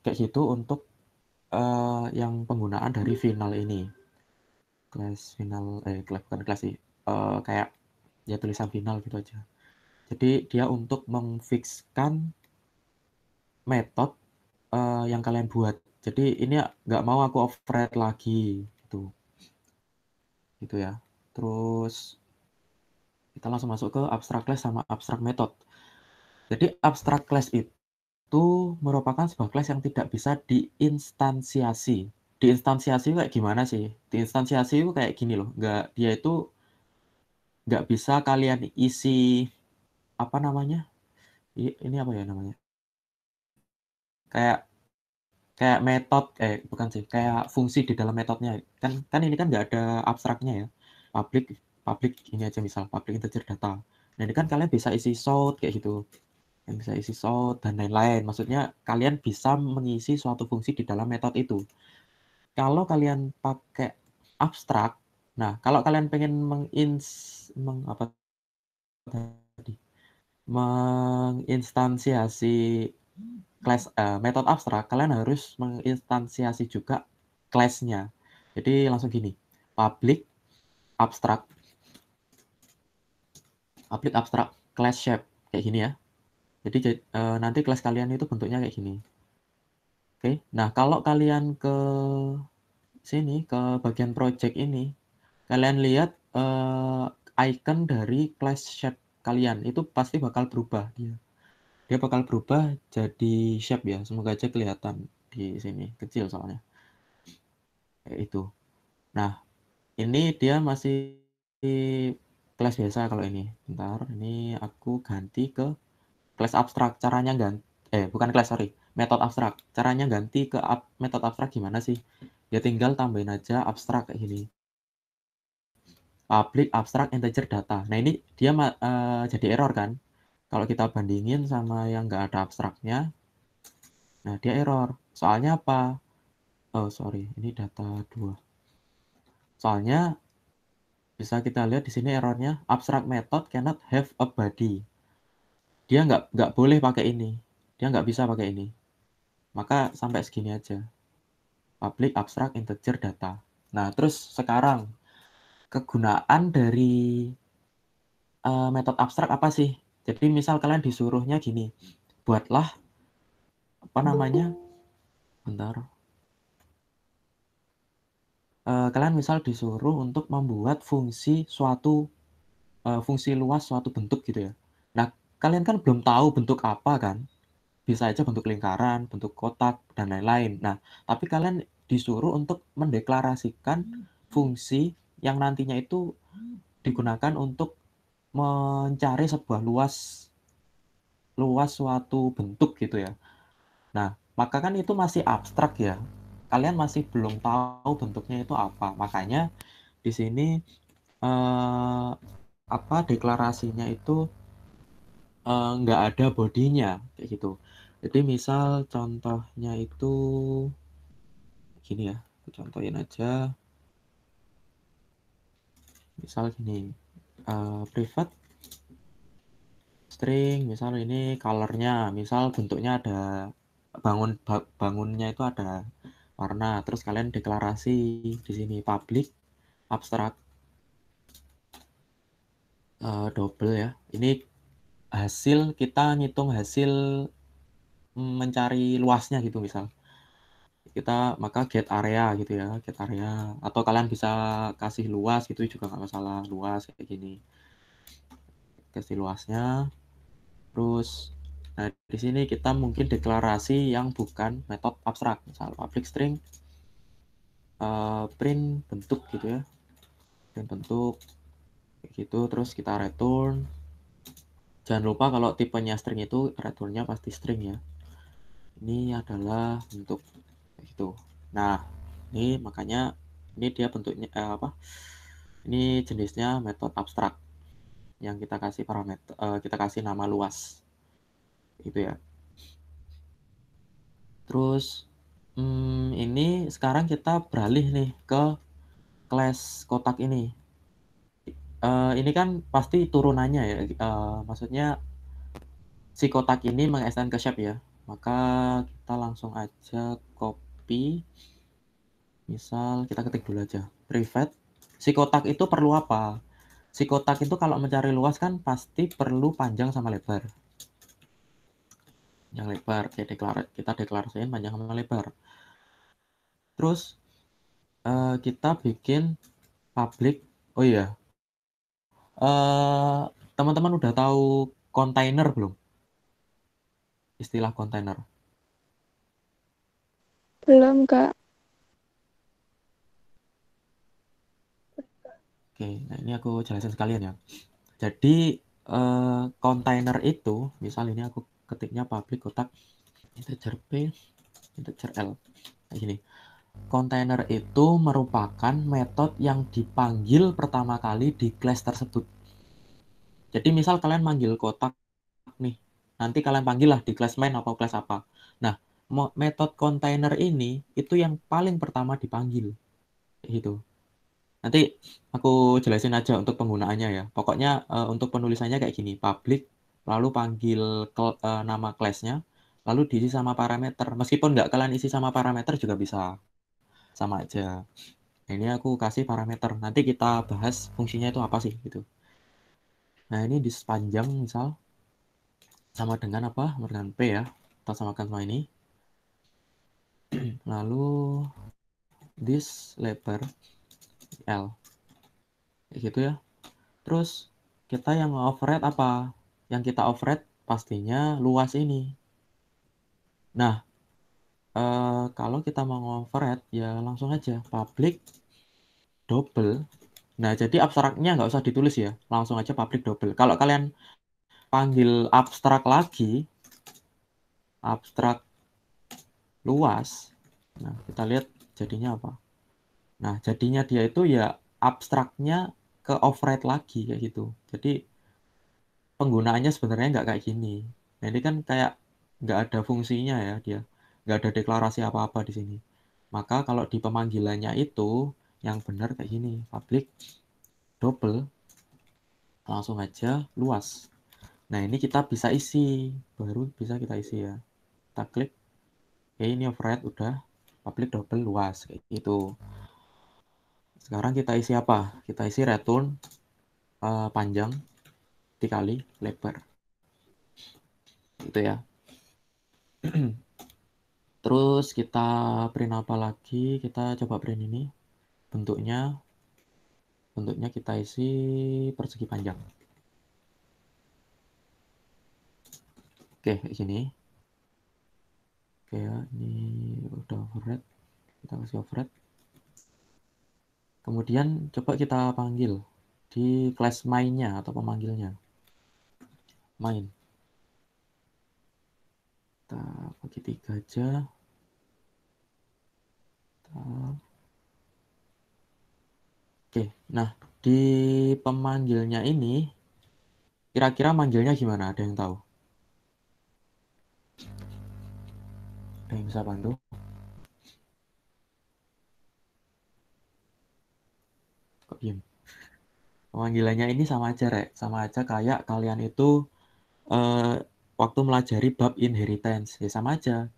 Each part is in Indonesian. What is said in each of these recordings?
Kayak gitu untuk yang penggunaan dari final ini. Class final bukan kelas sih, kayak ya tulisan final gitu aja. Jadi dia untuk memfikskan metode, yang kalian buat. Jadi ini nggak mau aku override lagi, gitu ya. Terus kita langsung masuk ke abstract class sama abstract method. Jadi abstract class itu merupakan sebuah kelas yang tidak bisa diinstansiasi. Diinstansiasi kayak gimana sih? Diinstansiasi itu kayak gini loh, dia itu nggak bisa kalian isi, apa namanya, ini apa ya namanya, kayak kayak metode bukan sih, kayak fungsi di dalam metodenya. Kan ini kan nggak ada abstraknya ya, public public ini aja, misal public integer data. Nah ini kan kalian bisa isi sort kayak gitu, yang bisa isi sort dan lain-lain. Maksudnya kalian bisa mengisi suatu fungsi di dalam metode itu. Kalau kalian pakai abstrak, nah kalau kalian pengen apa tadi, menginstansiasi metode abstrak, kalian harus menginstansiasi juga class-nya. Jadi langsung gini, public abstract class shape kayak gini ya. Jadi nanti kelas kalian itu bentuknya kayak gini. Oke. Nah, kalau kalian ke sini, ke bagian project ini, kalian lihat icon dari class shape kalian itu pasti bakal berubah dia. Dia bakal berubah jadi shape ya. Semoga aja kelihatan di sini, kecil soalnya. Kayak itu. Nah, ini dia masih kelas biasa kalau ini. Bentar, ini aku ganti ke kelas abstrak. Caranya bukan kelas, sorry. Metode abstrak. Caranya ganti ke metode abstrak gimana sih? Ya tinggal tambahin aja abstrak kayak gini. Public abstract integer data. Nah, ini dia jadi error kan? Kalau kita bandingin sama yang nggak ada abstraknya, nah dia error. Soalnya apa? Oh, sorry. Ini data 2. Soalnya bisa kita lihat di sini errornya, abstract method cannot have a body. Dia nggak boleh pakai ini. Dia nggak bisa pakai ini. Maka sampai segini aja. Public abstract integer data. Nah, terus sekarang kegunaan dari metode abstrak apa sih? Jadi misal kalian disuruhnya gini, buatlah apa namanya? Bentar. Kalian misal disuruh untuk membuat fungsi luas suatu bentuk gitu ya. Nah, kalian kan belum tahu bentuk apa kan? Bisa aja bentuk lingkaran, bentuk kotak, dan lain-lain. Nah, tapi kalian disuruh untuk mendeklarasikan fungsi yang nantinya itu digunakan untuk mencari sebuah luas suatu bentuk gitu ya. Nah, maka kan itu masih abstrak ya. Kalian masih belum tahu bentuknya itu apa. Makanya di sini deklarasinya itu nggak ada bodinya kayak gitu. Jadi misal contohnya itu gini ya, aku contohin aja. Misal gini, private string, misal ini colornya, misal bentuknya ada bangunnya itu ada warna, terus kalian deklarasi di sini public abstract double ya. Ini kita ngitung hasil mencari luasnya gitu misal. Maka get area gitu ya, get area. Atau kalian bisa kasih luas gitu juga nggak masalah, luas kayak gini. Kasih luasnya. Terus, nah di sini kita mungkin deklarasi yang bukan metode abstrak, misal public string print bentuk gitu ya, print bentuk kayak gitu. Terus kita return. Jangan lupa kalau tipenya string itu returnnya pasti string ya. Ini adalah bentuk kayak gitu. Nah, ini makanya ini dia bentuknya ini jenisnya metode abstrak yang kita kasih parameter, kita kasih nama luas itu ya. Terus ini sekarang kita beralih nih ke kelas kotak ini. Ini kan pasti turunannya ya, maksudnya si kotak ini meng-extend ke shape ya. Maka kita langsung aja copy. Misal kita ketik dulu aja private. Si kotak itu perlu apa? Si kotak itu kalau mencari luas kan pasti perlu panjang sama lebar. Yang lebar, kita deklarasiin panjang sama lebar. Terus kita bikin public. Oh iya, teman-teman udah tahu kontainer belum? Istilah kontainer. Belum, Kak. Oke, nah ini aku jelasin sekalian ya. Jadi kontainer itu, misal ini aku ketiknya public kotak integer p integer l kayak gini. Kontainer itu merupakan metode yang dipanggil pertama kali di class tersebut. Jadi misal kalian manggil kotak nih, nanti kalian panggil lah di class main atau class apa. Nah, metode kontainer ini itu yang paling pertama dipanggil gitu. Nanti aku jelasin aja untuk penggunaannya ya. Pokoknya untuk penulisannya kayak gini, public, lalu panggil nama class-nya, lalu diisi sama parameter. Meskipun nggak kalian isi sama parameter juga bisa, sama aja. Nah, ini aku kasih parameter. Nanti kita bahas fungsinya itu apa sih gitu. Nah, ini di sepanjang misal sama dengan apa? Sama dengan P ya. Kita samakan sama ini. Lalu this lebar L. Kayak gitu ya. Terus kita yang override apa? Yang kita override pastinya luas ini. Nah, kalau kita mau override ya langsung aja public double. Nah, jadi abstraknya nggak usah ditulis ya. Langsung aja public double. Kalau kalian panggil abstrak lagi, abstrak luas. Nah, kita lihat jadinya apa. Nah, jadinya dia itu ya abstraknya ke override lagi kayak gitu. Jadi penggunaannya sebenarnya nggak kayak gini. Nah, ini kan kayak nggak ada fungsinya ya dia. Nggak ada deklarasi apa-apa di sini. Maka kalau di pemanggilannya itu yang benar kayak gini. Public double langsung aja luas. Nah, ini kita bisa isi. Baru bisa kita isi ya. Kita klik. Oke, ini override udah. Public double luas kayak gitu. Sekarang kita isi apa? Kita isi return panjang dikali lebar. Gitu ya. Terus kita print apa lagi? Kita coba print ini. Bentuknya kita isi persegi panjang. Oke, kayak gini. Oke ya, ini udah override. Kita kasih override. Kemudian coba kita panggil di class main-nya atau pemanggilnya. Main. Kita bagi 3 aja. Oke, nah di pemanggilnya ini kira-kira manggilnya gimana? Ada yang tahu? Ada yang bisa bantu? Kok diem? Pemanggilannya ini sama aja, Rek. Sama aja kayak kalian itu waktu melajari bab inheritance. Ya sama aja.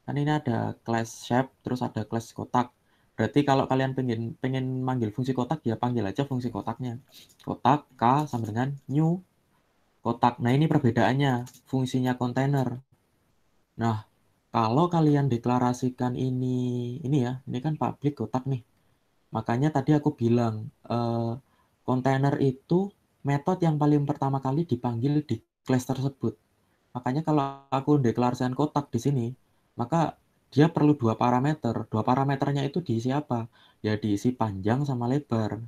Kan ini ada class shape, terus ada class kotak. Berarti kalau kalian pengen manggil fungsi kotak, ya panggil aja fungsi kotaknya. Kotak K sama dengan new kotak. Nah, ini perbedaannya. Fungsinya kontainer. Nah, kalau kalian deklarasikan ini ya, ini kan public kotak nih. Makanya tadi aku bilang, kontainer itu metode yang paling pertama kali dipanggil di class tersebut. Makanya kalau aku deklarasikan kotak di sini, maka dia perlu dua parameter. Dua parameternya itu diisi apa? Ya diisi panjang sama lebar.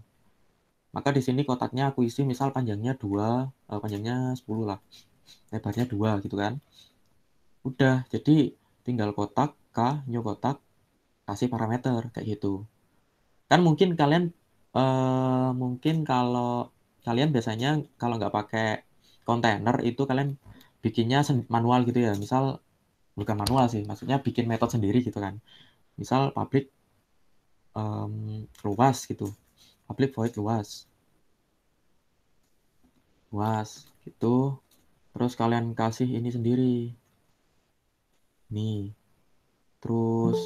Maka di sini kotaknya aku isi misal panjangnya 2, panjangnya 10 lah. Lebarnya 2 gitu kan. Udah, jadi tinggal kotak, K, new kotak, kasih parameter kayak gitu. Kan mungkin kalian mungkin kalau kalian biasanya kalau nggak pakai kontainer itu kalian bikinnya manual gitu ya. Misal bukan manual sih, maksudnya bikin metode sendiri gitu kan. Misal public luas gitu. Public void luas. Luas gitu. Terus kalian kasih ini sendiri. Nih, terus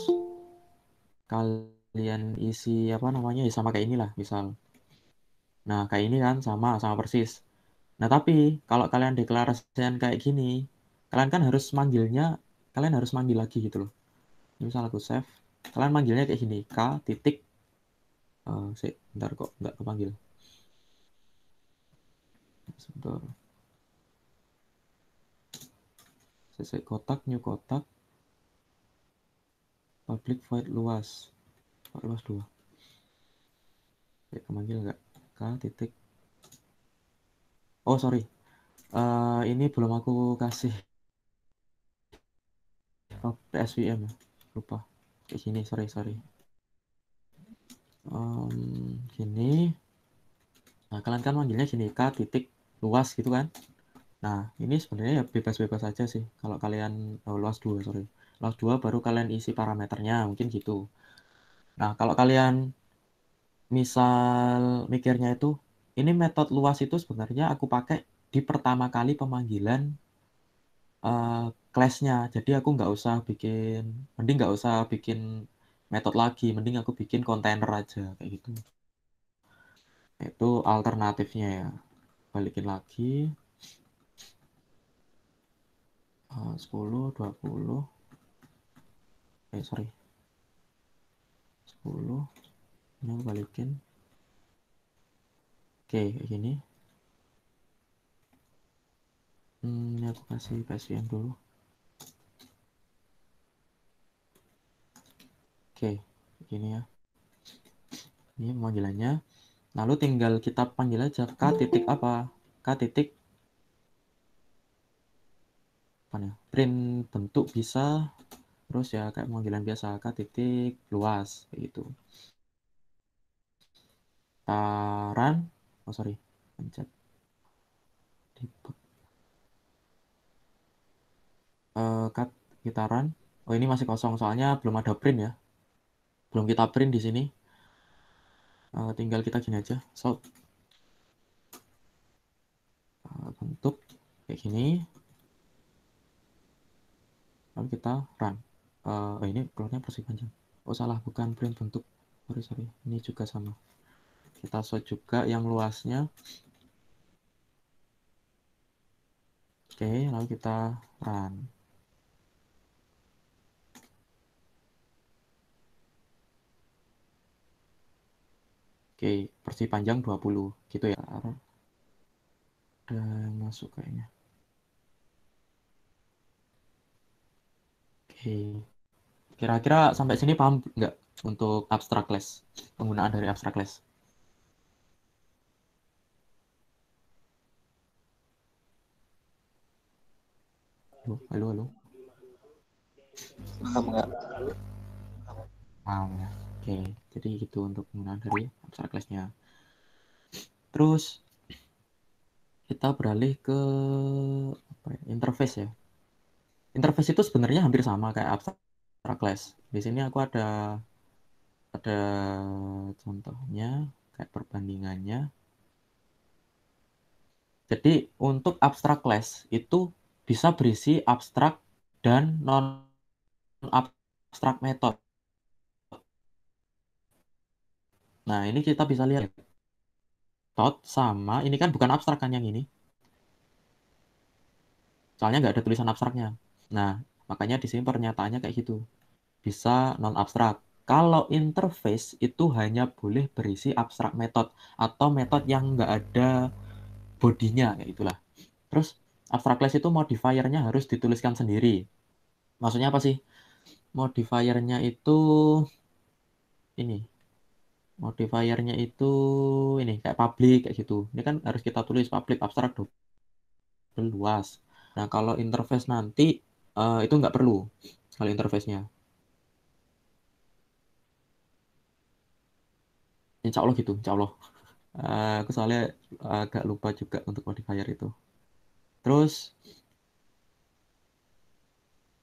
kalian isi apa namanya ya sama kayak inilah misal. Nah, kayak ini kan sama persis. Nah, tapi kalau kalian deklarasikan kayak gini, kalian kan harus manggilnya, kalian harus manggil lagi gitu loh. Ini misal aku save, kalian manggilnya kayak gini, k titik, bentar kok nggak kepanggil. Sebentar. CC kotak, new kotak, public void luas. Luas 2. Kayak kemanggil nggak? K titik. Oh, sorry. Ini belum aku kasih SVM ya. Lupa. Kayak gini, sorry. Gini. Nah, kalian kan manggilnya gini, K titik luas gitu kan. Nah, ini sebenarnya ya bebas-bebas aja sih. Kalau kalian, luas 2, sorry. Luas 2 baru kalian isi parameternya, mungkin gitu. Nah, kalau kalian misal mikirnya itu, ini metode luas itu sebenarnya aku pakai di pertama kali pemanggilan class-nya. Jadi aku mending nggak usah bikin metode lagi, mending aku bikin kontainer aja kayak gitu. Itu alternatifnya ya. Balikin lagi 10, 20. Sorry. 10. Ini aku balikin. Oke, kayak gini. Ini aku kasih PSVM dulu. Oke, gini ya. Ini panggilannya. Lalu tinggal kita panggil aja k titik apa? K titik apa ya? Print bentuk bisa. Terus ya kayak panggilan biasa, k titik luas kayak gitu. Run. Oh, sorry. Pencet. Kita run. Oh, ini masih kosong soalnya belum ada print ya. Belum kita print di sini. Tinggal kita gini aja. Bentuk kayak gini. Lalu kita run. Ini keluarnya persegi panjang. Oh, salah, bukan print bentuk. Sorry. Ini juga sama. Kita sort juga yang luasnya. Oke, lalu kita run. Oke, persegi panjang 20 gitu ya. Udah masuk kayaknya. Oke. Kira-kira sampai sini paham nggak untuk abstract class? Penggunaan dari abstract class. Halo. Paham nggak? Paham ya. Oke, jadi gitu untuk penggunaan dari abstract class-nya. Terus kita beralih ke interface ya. Interface itu sebenarnya hampir sama kayak abstract class. Di sini aku ada contohnya kayak perbandingannya. Jadi untuk abstract class itu bisa berisi abstrak dan non abstrak method. Nah, ini kita bisa lihat method sama ini kan bukan abstrak kan yang ini. Soalnya nggak ada tulisan abstraknya. Nah, makanya di sini pernyataannya kayak gitu. Bisa non abstrak. Kalau interface itu hanya boleh berisi abstrak method atau metode yang nggak ada bodinya kayak itulah. Terus abstract class itu modifiernya harus dituliskan sendiri. Maksudnya apa sih? Modifiernya itu ini. Modifiernya itu ini kayak public kayak gitu. Ini kan harus kita tulis public abstrak double luas. Nah, kalau interface nanti itu nggak perlu kalau interface-nya. Insya Allah gitu, insya Allah. Aku soalnya agak lupa juga untuk modifier itu. Terus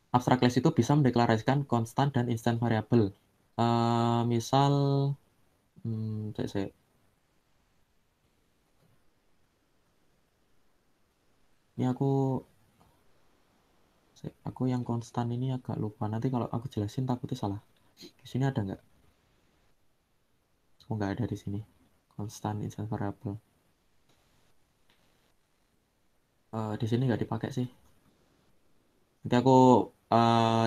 abstract class itu bisa mendeklarasikan konstan dan instant variable. Misal, saya ini aku Aku yang konstan ini agak lupa. Nanti kalau aku jelasin takutnya salah. Di sini ada nggak? Oh, nggak ada di sini. Constant instant variable. Di sini nggak dipakai sih. Nanti aku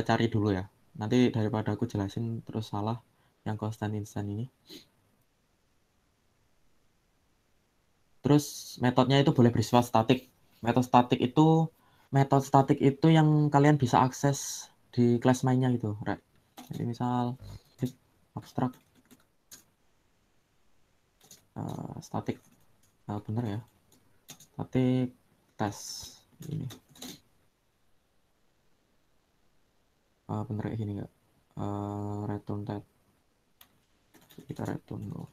cari dulu ya. Nanti daripada aku jelasin terus salah yang constant instant ini. Terus metodenya itu boleh bersifat statik. Metode statik itu yang kalian bisa akses di kelas mainnya gitu, right? Jadi misal abstrak statik bener ya, statik tes ini bener kayak gini nggak? Return type kita return dulu.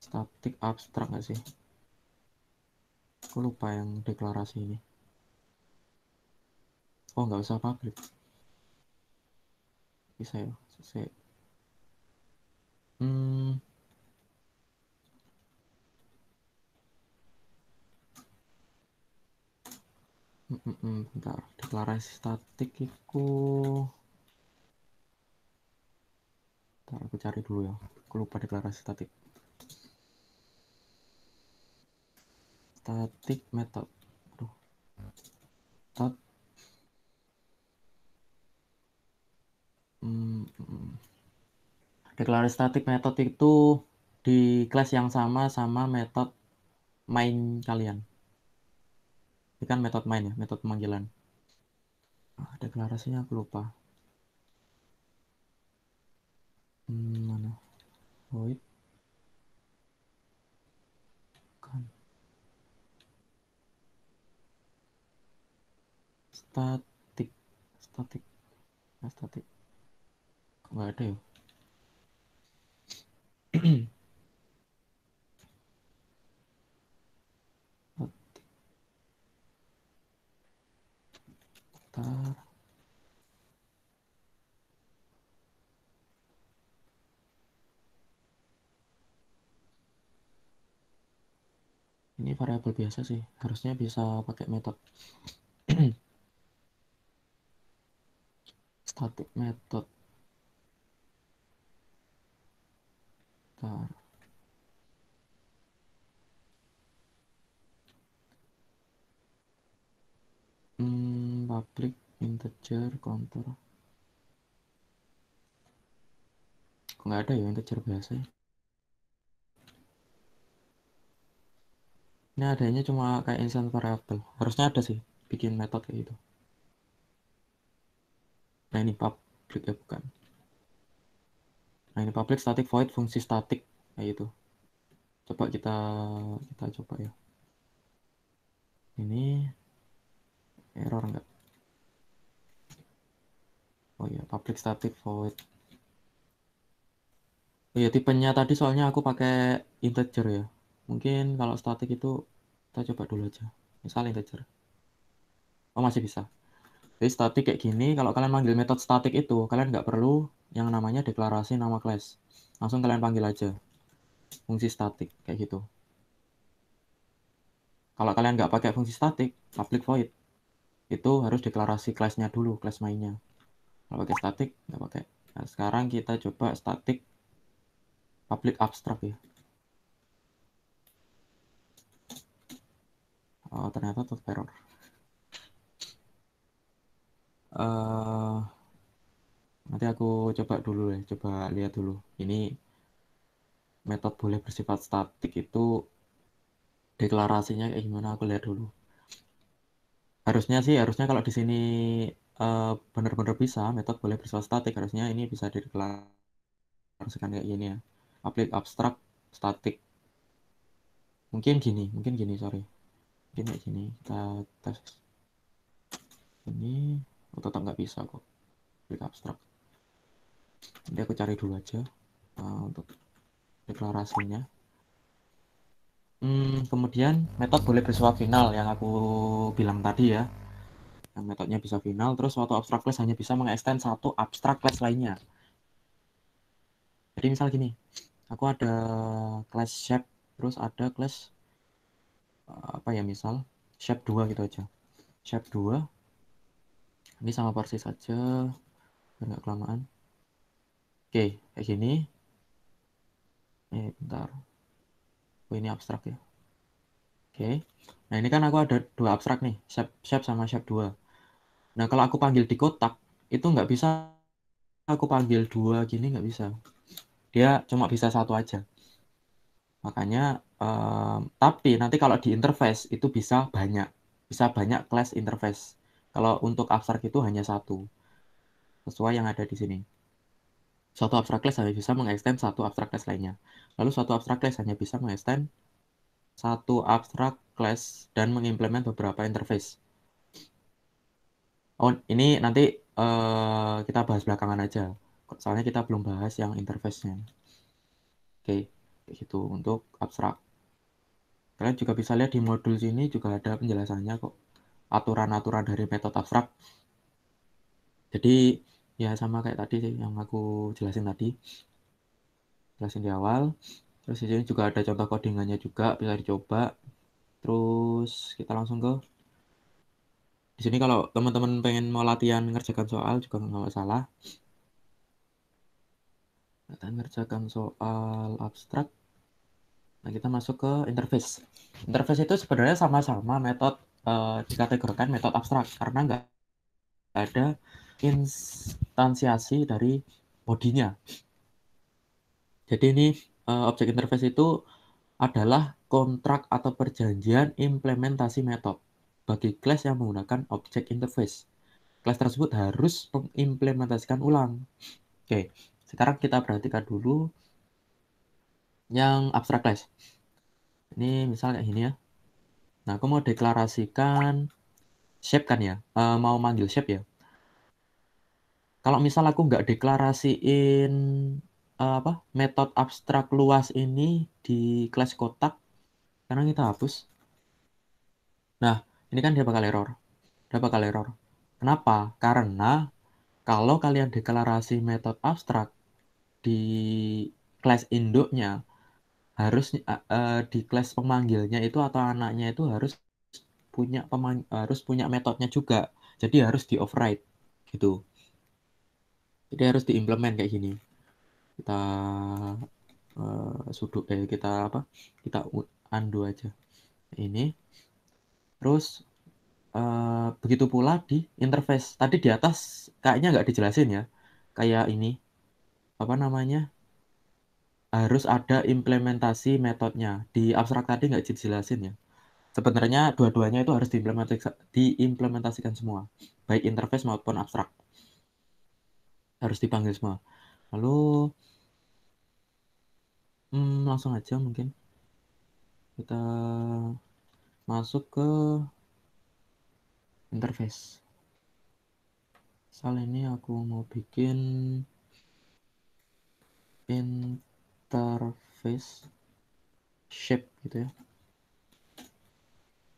Statik abstrak nggak sih? Aku lupa yang deklarasi ini. Oh, nggak usah public, bisa ya. Hmm, bentar. Deklarasi statik itu bentar, aku cari dulu ya. Aku lupa deklarasi statik. Static method. Aduh. Stat Deklarasi static method itu di kelas yang sama metode main kalian. Ini kan metode main ya, metode pemanggilan. Deklarasinya aku lupa. Mana? Void. Kan. Static. Static. Static. Kok nggak ada ya? Bentar. Ini variabel biasa sih. Harusnya bisa pakai metode static method. Bentar. Public integer counter. Kok nggak ada ya integer biasa ya? Ini adanya cuma kayak instant variable. Harusnya ada sih bikin metode kayak gitu. Nah ini public ya, bukan. Nah ini public static void fungsi statik kayak gitu. Coba kita coba ya. Ini error enggak? Oh iya, public static void. Oh iya, tipenya tadi soalnya aku pakai integer ya. Mungkin kalau static itu kita coba dulu aja. Misal integer. Oh, masih bisa. Jadi static kayak gini, kalau kalian manggil metode static itu, kalian nggak perlu yang namanya deklarasi nama class. Langsung kalian panggil aja fungsi static kayak gitu. Kalau kalian nggak pakai fungsi static, public void, itu harus deklarasi kelasnya dulu, kelas mainnya. Kalau pakai static, nggak pakai. Nah, sekarang kita coba static public abstract ya. Oh, ternyata tetap error. Uh, Nanti aku coba dulu ya, coba lihat dulu. Ini metode boleh bersifat statik itu deklarasinya kayak gimana, aku lihat dulu. Harusnya kalau di sini benar-benar bisa metode boleh bersifat statik, harusnya ini bisa dideklarasikan kayak gini ya. Public abstract static. Mungkin gini, sorry. Mungkin kayak gini. Kita tes ini, tetap nggak bisa kok. Public abstract. Nanti aku cari dulu aja untuk deklarasinya. Kemudian metode boleh bersifat final yang aku bilang tadi ya. Yang metodenya bisa final, terus suatu abstract class hanya bisa mengextend satu abstract class lainnya. Jadi misal gini, aku ada class shape, terus ada class apa ya, misal shape 2 gitu aja. Shape 2, Ini sama persis saja, biar nggak kelamaan. Oke, kayak gini. Bentar. Oh, ini abstrak ya. Oke. Nah, ini kan aku ada dua abstrak nih, shape sama shape 2. Nah, kalau aku panggil di kotak, itu nggak bisa aku panggil dua gini, nggak bisa. Dia cuma bisa satu aja. Makanya, tapi nanti kalau di interface itu bisa banyak class interface. Kalau untuk abstrak itu hanya satu, sesuai yang ada di sini. Suatu abstrak class hanya bisa mengextend satu abstrak class lainnya. Lalu suatu abstrak class hanya bisa mengextend satu abstrak class dan mengimplement beberapa interface. Oh, ini nanti kita bahas belakangan aja. Soalnya kita belum bahas yang interface-nya. Oke, kayak gitu untuk abstrak. Kalian juga bisa lihat di modul sini juga ada penjelasannya kok. Aturan-aturan dari metode abstrak. Jadi ya sama kayak tadi sih yang aku jelasin tadi. Jelasin di awal. Terus di sini juga ada contoh codingannya juga, bisa dicoba. Terus kita langsung ke di sini kalau teman-teman pengen mau latihan ngerjakan soal juga nggak masalah. Kita ngerjakan soal abstrak. Nah, kita masuk ke interface. Interface itu sebenarnya sama-sama metode dikategorikan metode abstrak karena nggak ada instansiasi dari bodinya. Jadi ini objek interface itu adalah kontrak atau perjanjian implementasi metode bagi kelas yang menggunakan objek interface. Kelas tersebut harus mengimplementasikan ulang. Oke, sekarang kita perhatikan dulu yang abstrak class. Ini misal kayak gini ya. Nah, aku mau deklarasikan shape kan ya, mau manggil shape ya. Kalau misal aku nggak deklarasiin metode abstrak luas ini di kelas kotak, sekarang kita hapus. Nah, ini kan dia bakal error. Kenapa? Karena kalau kalian deklarasi metode abstrak di kelas induknya, harus di kelas pemanggilnya itu atau anaknya itu harus punya metodenya juga. Jadi harus di override gitu. Jadi harus diimplement kayak gini. Kita kita undo aja ini. Terus begitu pula di interface. Tadi di atas kayaknya nggak dijelasin ya. Kayak ini apa namanya? Harus ada implementasi metodenya. Di abstrak tadi nggak dijelasin ya. Sebenarnya dua-duanya itu harus diimplementasikan semua, baik interface maupun abstrak. Harus dipanggil semua. Lalu langsung aja mungkin kita masuk ke interface. Misal ini aku mau bikin interface shape gitu ya.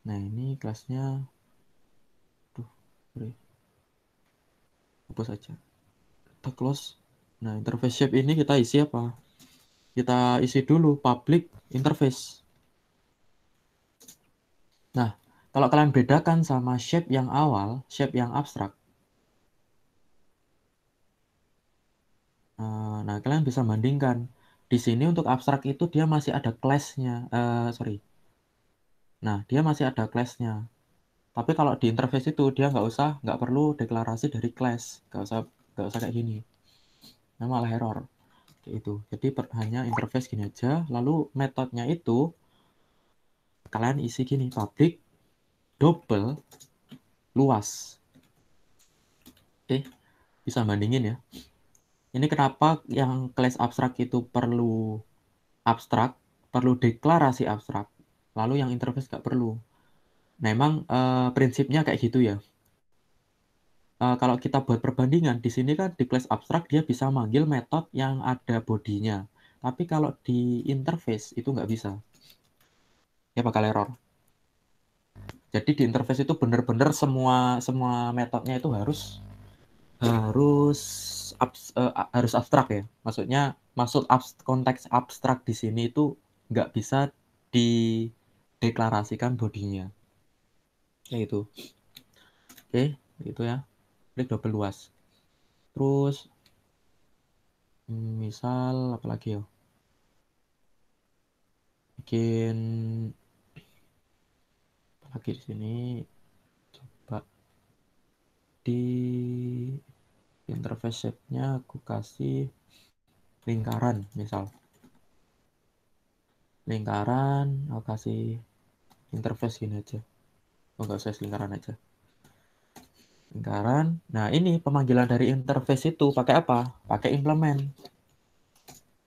Nah, ini kelasnya hapus aja. Kita close. Nah, interface shape ini kita isi apa? Kita isi dulu public interface. Nah, kalau kalian bedakan sama shape yang awal, shape yang abstrak, nah kalian bisa bandingkan. Di sini untuk abstrak itu dia masih ada class-nya. Nah, dia masih ada class-nya. Tapi kalau di interface itu dia nggak perlu deklarasi dari class, nggak usah kayak gini. Nah, malah error. Kayak itu. Jadi hanya interface gini aja. Lalu metodenya itu kalian isi gini, public double luas. Oke, bisa bandingin ya. Ini kenapa yang class abstrak itu perlu abstrak, perlu deklarasi abstrak, lalu yang interface nggak perlu. Nah, emang prinsipnya kayak gitu ya. Kalau kita buat perbandingan, di sini kan di class abstrak dia bisa manggil metode yang ada bodinya. Tapi kalau di interface itu nggak bisa. Dia bakal error. Jadi di interface itu bener-bener semua metodenya itu harus abstrak ya. Maksudnya konteks abstrak di sini itu nggak bisa dideklarasikan bodinya. Kayak itu. Oke, gitu ya. public double luas. Terus misal apa lagi ya? Bikin apa lagi di sini? Coba di interface shape-nya aku kasih lingkaran misal. Lingkaran aku kasih interface gini aja. Oh, enggak usah lingkaran aja. Lingkaran. Nah, ini pemanggilan dari interface itu pakai apa? Pakai implement.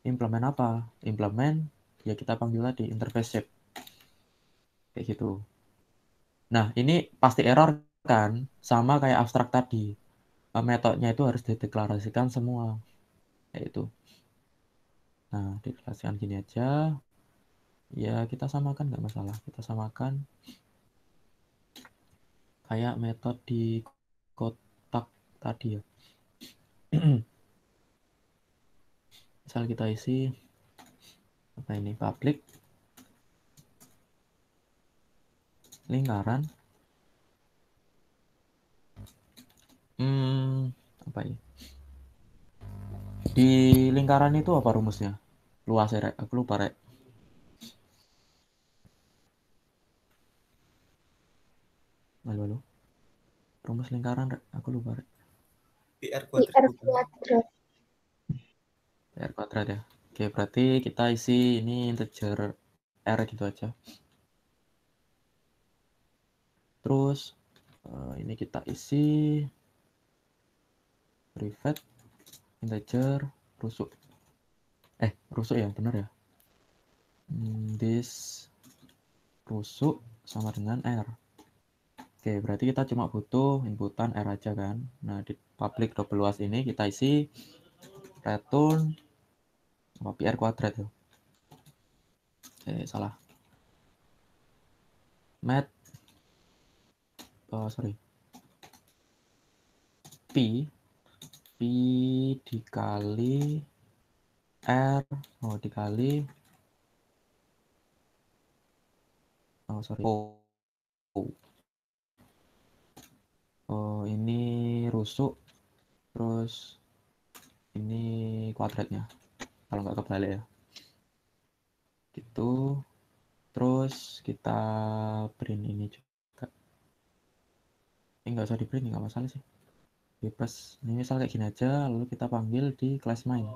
Implement apa? Implement ya kita panggil tadi interface shape. Kayak gitu. Nah, ini pasti error kan? Sama kayak abstrak tadi. Metodenya itu harus dideklarasikan semua. Kayak itu. Nah, dideklarasikan gini aja. Ya, kita samakan nggak masalah. Kita samakan kayak metode di kotak tadi ya. Misal kita isi apa ini? Public lingkaran apa ini? Di lingkaran itu apa rumusnya? Luas ya, Rek? Aku lupa, Rek. Halo. Rumus lingkaran, Rek. Aku lupa, Rek. PR kuadrat. PR kuadrat ya. Oke, berarti kita isi ini integer R gitu aja. Terus ini kita isi private integer rusuk. Rusuk ya, benar ya. This rusuk sama dengan R. Oke, berarti kita cuma butuh inputan R aja kan. Nah, di public double luas ini kita isi return apa PR kuadrat ya. Salah. Mat P dikali R dikali ini rusuk terus ini kuadratnya kalau nggak kebalik ya gitu. Terus kita print ini juga nggak usah di print, nggak masalah sih, bebas. Ini misal kayak gini aja, lalu kita panggil di class main.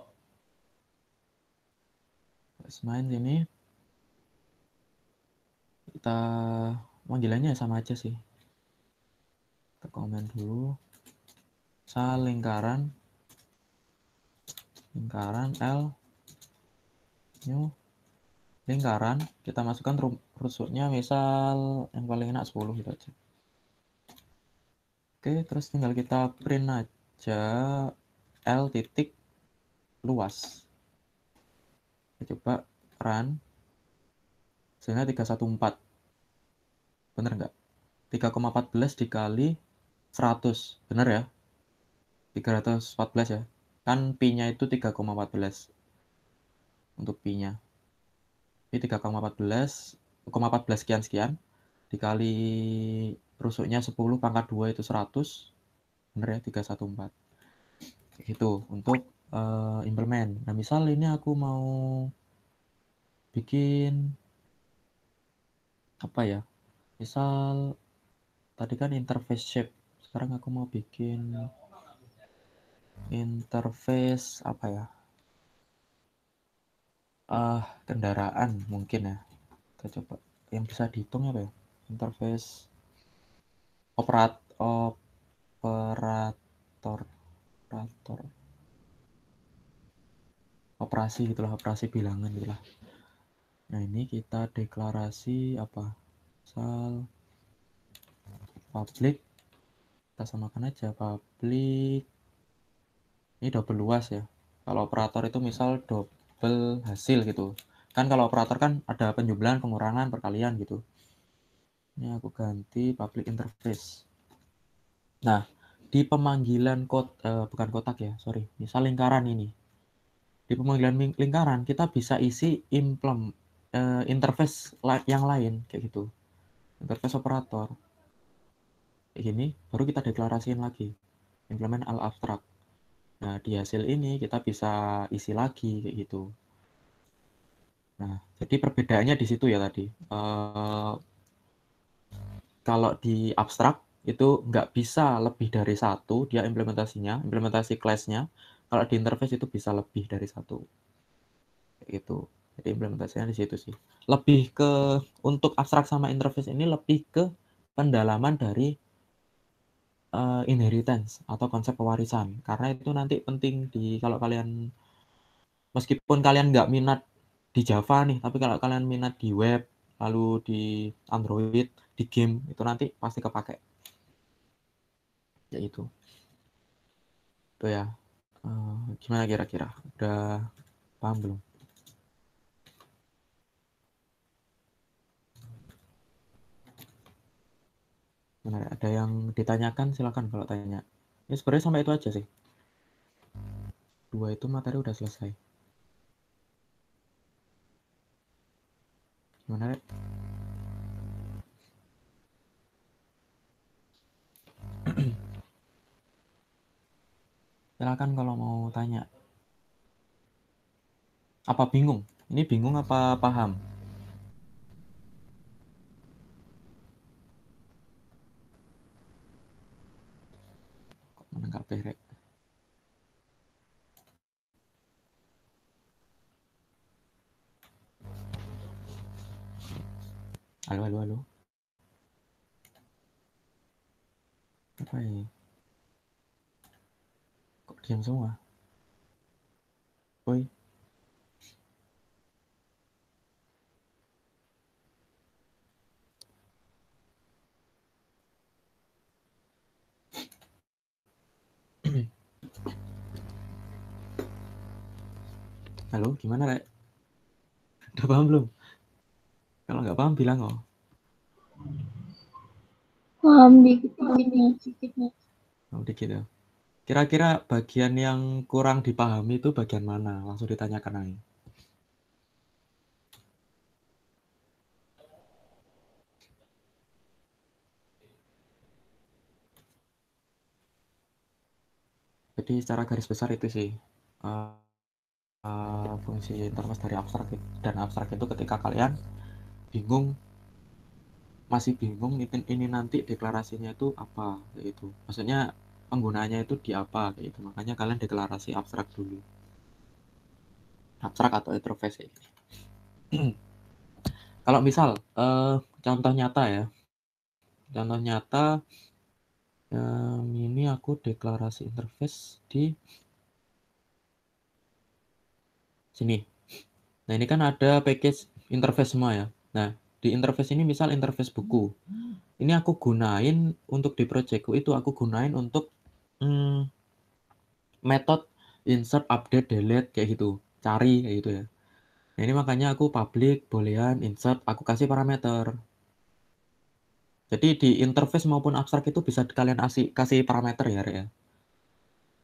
Class main ini kita panggilannya sama aja sih. Kita komen dulu misal lingkaran L new lingkaran, kita masukkan rusuknya misal yang paling enak 10 gitu aja. Oke, terus tinggal kita print aja L titik luas. Kita coba run sehingga 314. Bener nggak? 3,14 dikali 100. Bener ya? 314 ya. Kan pi-nya itu 3,14 untuk pi-nya. Ini 3,14 sekian dikali rusuknya 10 pangkat 2 itu 100. Bener ya, 314. Gitu untuk implement. Nah, misal ini aku mau bikin apa ya? Misal tadi kan interface shape. Sekarang aku mau bikin interface apa ya? Kendaraan mungkin ya. Kita coba yang bisa dihitung apa ya? Interface operator operasi gitulah, operasi bilangan gitulah. Nah, ini kita deklarasi apa? Misal public, kita samakan aja public ini double luas ya. Kalau operator itu misal double hasil gitu kan. Kalau operator kan ada penjumlahan, pengurangan, perkalian gitu. Ini aku ganti public interface. Nah, di pemanggilan bukan kotak ya, sorry, misal lingkaran ini. Di pemanggilan lingkaran kita bisa isi interface yang lain kayak gitu. Interface operator kayak gini, baru kita deklarasiin lagi implement al abstract. Nah, di hasil ini kita bisa isi lagi kayak gitu. Nah, jadi perbedaannya di situ ya tadi. Kalau di abstrak itu nggak bisa lebih dari satu dia implementasinya, implementasi class-nya. Kalau di interface itu bisa lebih dari satu. Kayak gitu. Jadi implementasinya di situ sih. Lebih ke untuk abstrak sama interface ini lebih ke pendalaman dari inheritance atau konsep pewarisan. Karena itu nanti penting di kalau kalian meskipun kalian nggak minat di Java nih, tapi kalau kalian minat di web, lalu di Android, di game, itu nanti pasti kepake. Ya itu. Itu ya. Gimana kira-kira? Udah paham belum? Benar, ada yang ditanyakan silakan kalau tanya. Ya sebenarnya sampai itu aja sih. 2 itu materi udah selesai. Gimana, Rek? Silakan kalau mau tanya. Apa bingung? Ini bingung apa paham? Kok menangkap Rek? Halo, halo, halo. Apa ini? Kok diam semua? Woi. Halo, gimana, Rek? Udah paham belum? Kalau nggak paham bilang oh. Paham dikit-dikitnya. Oh, dikit ya. Kira-kira bagian yang kurang dipahami itu bagian mana? Langsung ditanyakan aja. Jadi secara garis besar itu sih fungsi interface dari abstrak dan abstrak itu ketika kalian masih bingung ini nanti deklarasinya itu apa kayak itu. Maksudnya penggunaannya itu di apa kayak itu. Makanya kalian deklarasi abstrak dulu. Abstrak atau interface kayak gitu. Kalau misal contoh nyata ya. Contoh nyata ini aku deklarasi interface di sini. Nah, ini kan ada package interface semua ya. Nah, di interface ini misal interface buku. Ini aku gunain untuk di projectku itu aku gunain untuk metode insert, update, delete kayak gitu. Cari kayak gitu ya. Nah, ini makanya aku public, boolean, insert, aku kasih parameter. Jadi di interface maupun abstrak itu bisa kalian kasih parameter ya, Rek ya.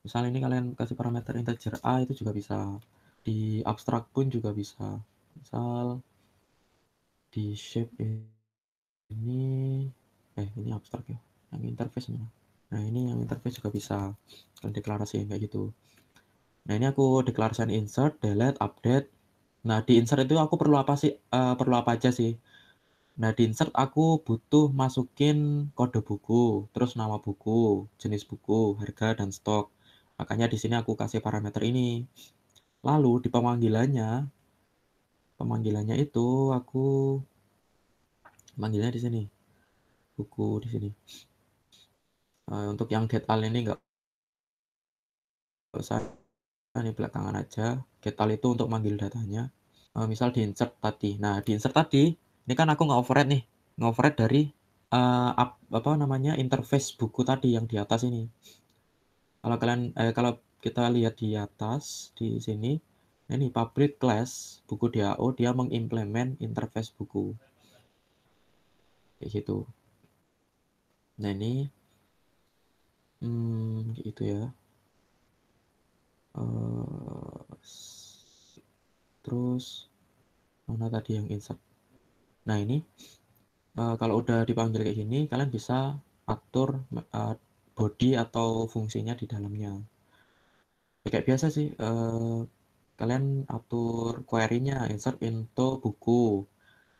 Misal ini kalian kasih parameter integer A itu juga bisa. Di abstrak pun juga bisa. Misal di shape ini abstrak ya. Yang interface mana? Nah, ini yang interface juga bisa kalian deklarasiin kayak gitu. Nah, ini aku deklarasikan insert, delete, update. Nah, di insert itu aku perlu apa sih? Perlu apa aja sih? Nah, di insert aku butuh masukin kode buku, terus nama buku, jenis buku, harga, dan stok. Makanya di sini aku kasih parameter ini. Lalu di pemanggilannya itu aku manggilnya di sini. Buku di sini. Untuk yang get all ini nggak usah, ini belakangan aja. Get all itu untuk manggil datanya. Misal di insert tadi. Nah, di insert tadi, ini kan aku nge-override nih. Nge-override dari apa namanya interface buku tadi yang di atas ini. Kalau kita lihat di atas di sini, ini public class buku DAO dia mengimplement interface buku. Kayak gitu. Nah, ini gitu ya. Terus mana tadi yang insert? Nah, ini kalau udah dipanggil kayak gini, kalian bisa atur body atau fungsinya di dalamnya. Ya, kayak biasa sih, kalian atur query-nya insert into buku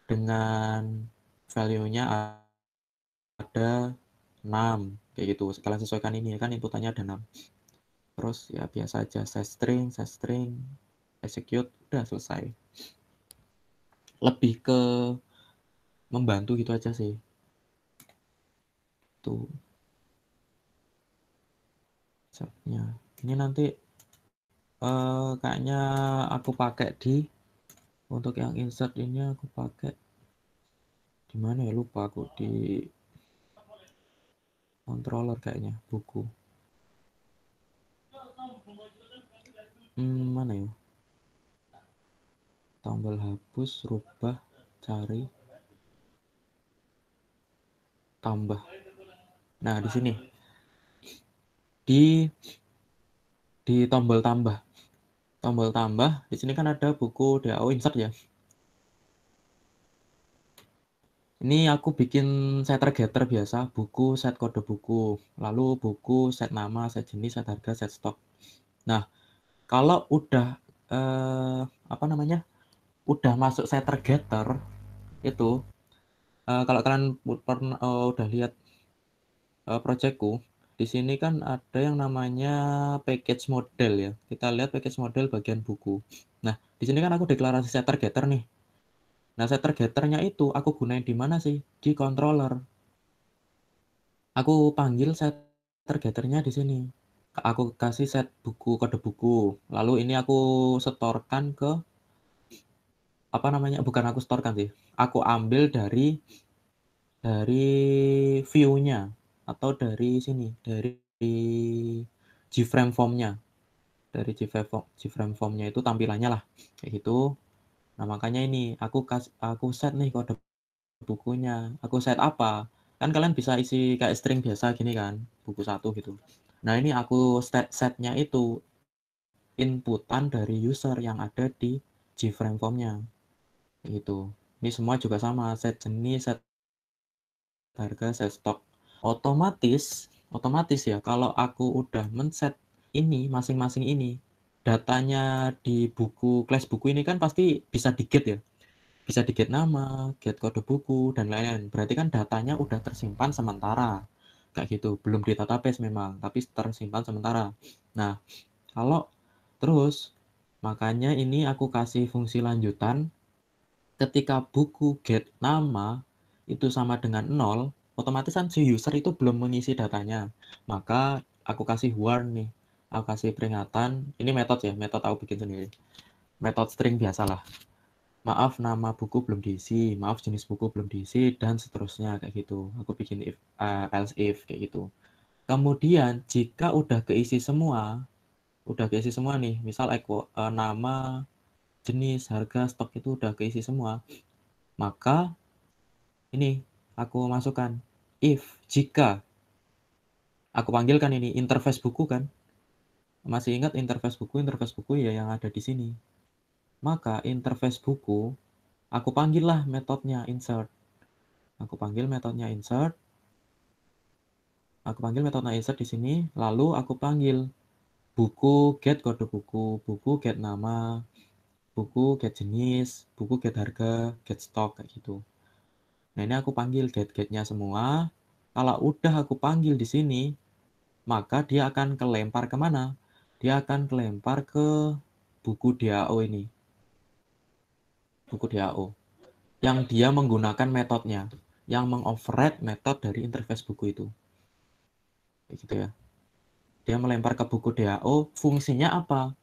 dengan value-nya ada 6 kayak gitu. Kalian sesuaikan ini kan inputannya ada 6. Terus ya biasa aja set string, execute, udah selesai. Lebih ke membantu gitu aja sih. Tuh. Setnya. Ini nanti kayaknya aku pakai untuk yang insert ini aku pakai di mana ya, lupa aku, di controller kayaknya buku. Mana ya? Tombol hapus, rubah, cari, tambah. Nah, di sini. Di tombol tambah. Tombol tambah, di sini kan ada buku DAO insert ya. Ini aku bikin setter getter biasa, buku, set kode buku, lalu buku, set nama, set jenis, set harga, set stok. Nah, kalau udah udah masuk setter getter itu, kalau kalian pernah udah lihat projectku, di sini kan ada yang namanya package model ya. Kita lihat package model bagian buku. Nah, di sini kan aku deklarasi setter getter nih. Nah, setter getternya itu aku gunain di mana sih? Di controller. Aku panggil setter getternya di sini. Aku kasih set buku, kode buku. Lalu ini aku setorkan ke bukan aku setorkan sih. Aku ambil dari view-nya atau dari sini, dari GFrame form-nya. Dari GFrame form-nya itu tampilannya lah kayak gitu. Nah, makanya ini aku set nih kode bukunya. Aku set apa? Kan kalian bisa isi kayak string biasa gini kan, buku 1 gitu. Nah, ini aku setnya itu inputan dari user yang ada di GFrame form-nya. Gitu. Ini semua juga sama, set jenis, set harga, set stok. Otomatis ya kalau aku udah men-set ini masing-masing ini, datanya di buku class buku ini kan pasti bisa di-get ya. Bisa di-get nama, get kode buku, dan lain-lain. Berarti kan datanya udah tersimpan sementara. Kayak gitu. Belum di database memang, tapi tersimpan sementara. Nah, kalau terus, makanya ini aku kasih fungsi lanjutan. Ketika buku get nama itu sama dengan 0, otomatis kan si user itu belum mengisi datanya. Maka aku kasih warn nih. Aku kasih peringatan. Ini metode ya, metode aku bikin sendiri. Metode string biasalah. Maaf, nama buku belum diisi, maaf jenis buku belum diisi, dan seterusnya kayak gitu. Aku bikin else if kayak gitu. Kemudian jika udah keisi semua nih, misal nama, jenis, harga, stok itu udah keisi semua, maka ini aku masukkan if jika aku panggilkan ini interface buku kan. Masih ingat interface buku ya yang ada di sini. Maka interface buku aku panggil lah metodenya insert. Aku panggil metodenya insert di sini, lalu aku panggil buku get kode buku get nama, buku get jenis, buku get harga, get stok kayak gitu. Nah, ini aku panggil get-getnya semua. Kalau udah aku panggil di sini, maka dia akan kelempar kemana? Dia akan kelempar ke buku DAO ini. Buku DAO. Yang dia menggunakan metodenya. Yang mengoverride metode dari interface buku itu. Kayak gitu ya. Dia melempar ke buku DAO, fungsinya apa?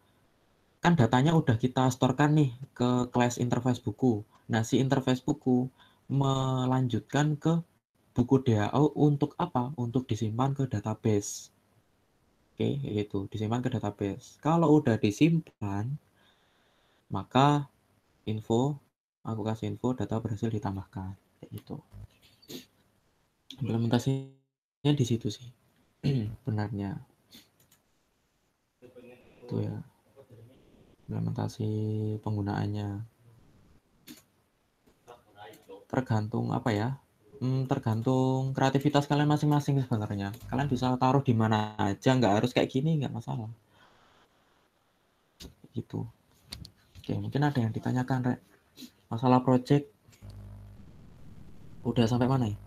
Kan datanya udah kita storekan nih ke class interface buku. Nah, si interface buku melanjutkan ke buku DAO untuk apa? Untuk disimpan ke database. Oke, kayak gitu. Disimpan ke database. Kalau udah disimpan, maka aku kasih info data berhasil ditambahkan. Kayak gitu. Implementasinya di situ sih. Benarnya. Itu ya. Implementasi penggunaannya. Tergantung apa ya? Tergantung kreativitas kalian masing-masing sebenarnya. Kalian bisa taruh di mana aja, nggak harus kayak gini, nggak masalah. Gitu. Oke, mungkin ada yang ditanyakan, Rek. Masalah project udah sampai mana ya?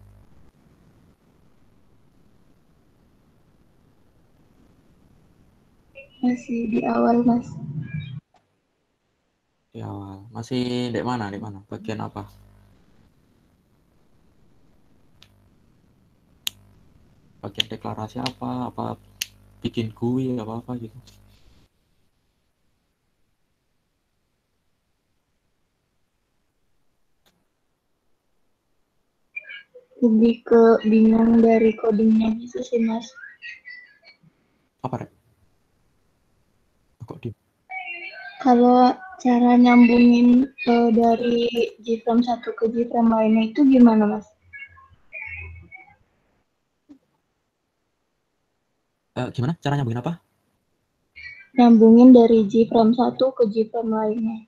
Masih di awal, Mas. Di awal. Masih di mana? Di mana? Bagian apa? Bagian deklarasi apa? Apa bikin GUI apa gitu? Lebih ke bingung dari codingnya gitu sih, Mas. Apa, Rek? Kok di Kalau cara nyambungin dari Gframe 1 ke Gframe lainnya itu gimana, Mas? gimana? Cara nyambungin apa? Nyambungin dari Gframe 1 ke Gframe lainnya.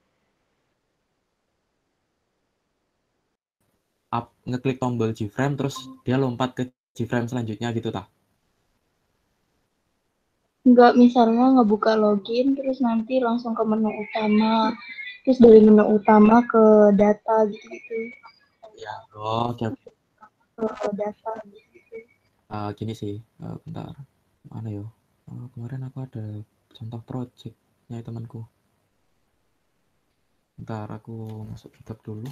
Ngeklik tombol Gframe terus dia lompat ke Gframe selanjutnya gitu tah? Enggak, misalnya ngebuka login, terus nanti langsung ke menu utama. Terus dari menu utama ke data gitu-gitu. Ya. Oh, oke. Ke data gitu. Gini sih, bentar. Mana yo? Kemarin aku ada contoh projectnya temanku. Bentar, aku masuk GitHub dulu.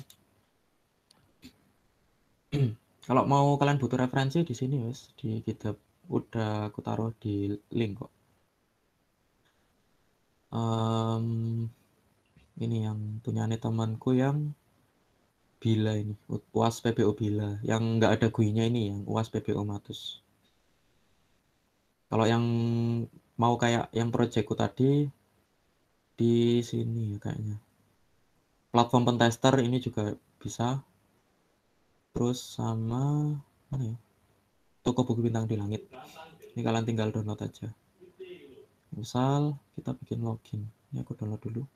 Kalau mau kalian butuh referensi di sini, wes di GitHub udah aku taruh di link kok. Ini yang punya temanku yang Bila ini, UAS PBO Bila, yang nggak ada GUI-nya ini, yang UAS PBO Matus. Kalau yang mau kayak yang projectku tadi di sini ya kayaknya. Platform pentester ini juga bisa. Terus sama mana ya? Toko buku bintang di langit. Ini kalian tinggal download aja. Misal kita bikin login. Ini aku download dulu.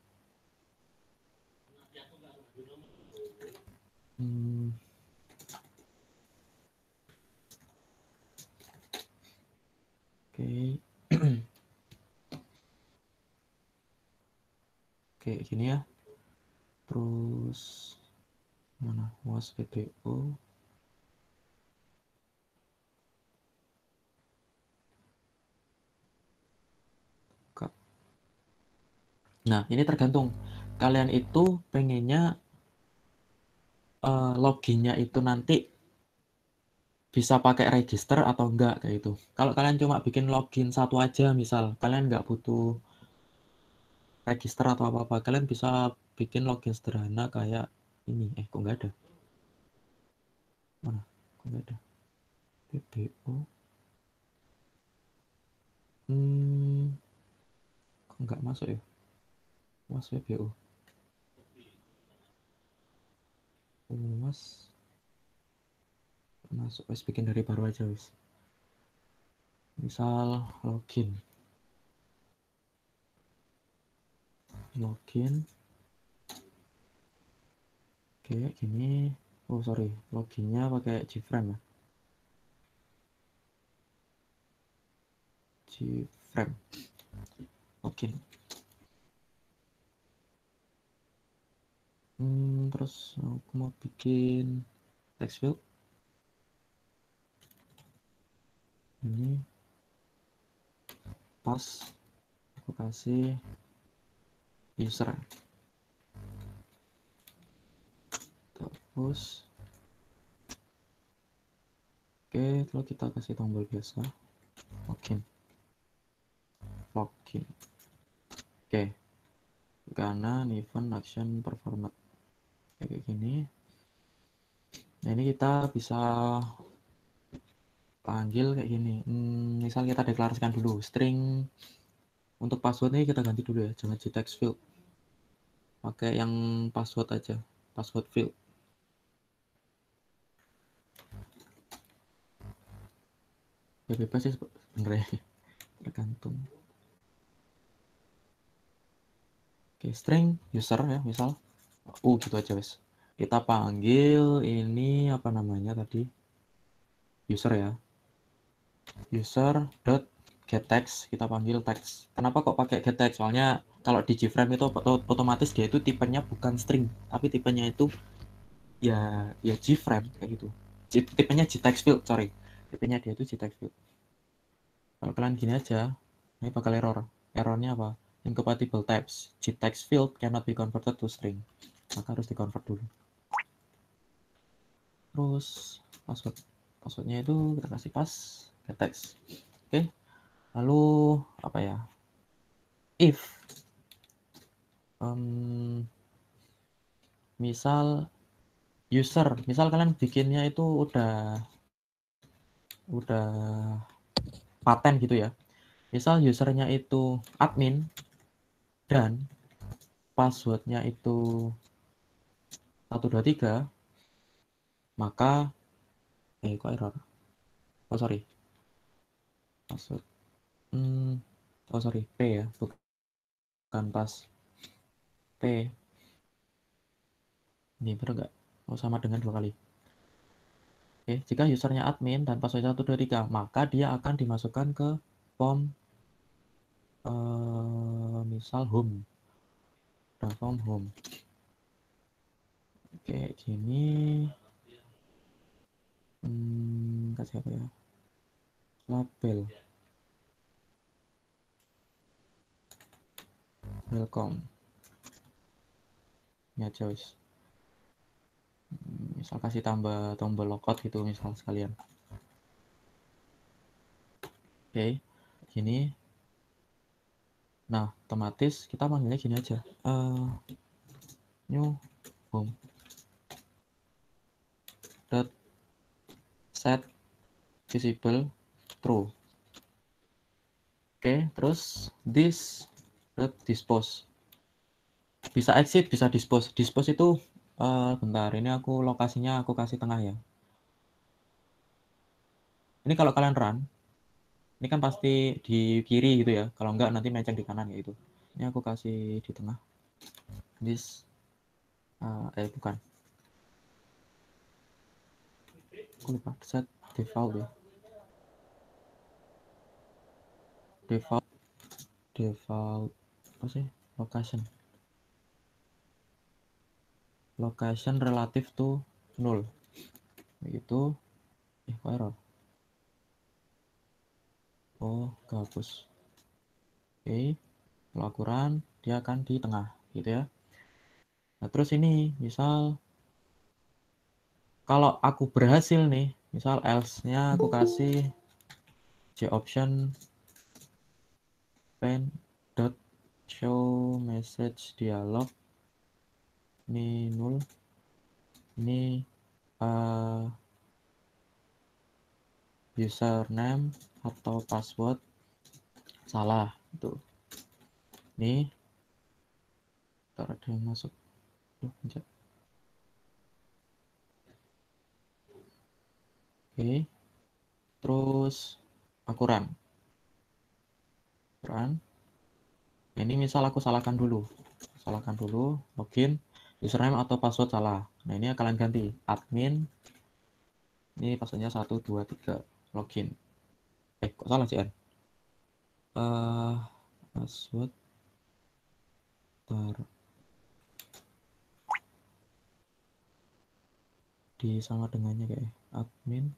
Oke. Oke, gini ya. Terus mana? UAS PBO. Nah, ini tergantung kalian itu pengennya loginnya itu nanti bisa pakai register atau enggak kayak itu. Kalau kalian cuma bikin login satu aja, misal kalian nggak butuh register atau apa-apa, kalian bisa bikin login sederhana kayak ini. Kok nggak ada? Mana? Kok nggak ada? PBO. Kok nggak masuk ya? UAS PBO. UAS masuk, wes bikin dari baru aja wes. Misal login. Oke, gini. Oh sorry, loginnya pakai Gframe ya. Gframe. Login. Terus aku mau bikin text field. Ini pas aku kasih user. Terus oke, lalu kita kasih tombol biasa. Login. Oke. Karena event action performat kayak gini. Nah, ini kita bisa panggil kayak gini. Misal kita deklarasikan dulu string untuk passwordnya kita ganti dulu ya, jangan di text field. Pakai yang password aja, password field. Ya bebas sih sebenarnya, tergantung. Oke, string user ya, misal gitu aja wes. Kita panggil ini apa namanya tadi? User ya. User dot get text, kita panggil text. Kenapa kok pakai get text? Soalnya kalau di JFrame itu otomatis dia itu tipenya bukan string, tapi tipenya itu ya JFrame kayak gitu. Tipenya JText field, sorry. Tipenya dia itu JText field. Kalau kalian gini aja, ini bakal error. Errornya apa? Incompatible types. JText field cannot be converted to string. Maka harus di-convert dulu. Terus passwordnya itu kita kasih pas get text. Oke. Lalu apa ya? If misal kalian bikinnya itu udah paten gitu ya. Misal usernya itu admin dan passwordnya itu 123, maka kok error? Oh sorry, password oh sorry, P ya, bukan pas P. Ini bener nggak? Oh sama dengan 2 kali. Oke, jika usernya admin dan passwordnya 123, maka dia akan dimasukkan ke form misal home. Nah, form home. Oke, gini. Kasih apa ya? Label. Welcome. Ya, choice. Misal kasih tambah tombol logout gitu misal sekalian. Oke, gini. Nah, otomatis kita panggilnya gini aja. New home dot set visible true. Oke, terus this dot dispose. Bisa exit, bisa dispose. Dispose itu bentar, ini aku lokasinya aku kasih tengah ya. Ini kalau kalian run, ini kan pasti di kiri gitu ya. Kalau enggak nanti menceng di kanan gitu. Ini aku kasih di tengah. This bukan. Aku lupa set default ya. Default apa sih? Location relative to 0. Begitu. Kok error? Oh, kehapus. Oke. Kalau aku run, dia akan di tengah gitu ya. Nah, terus ini misal kalau aku berhasil nih, misal else-nya aku kasih option pen dot show message dialog ini 0, ini username atau password salah itu. Nih ntar ada yang masuk. Oke, terus aku run. Ini misal aku salahkan dulu, login, username atau password salah. Nah ini kalian ganti admin, ini passwordnya 123, login. Kok salah sih, password di sama dengannya kayak admin.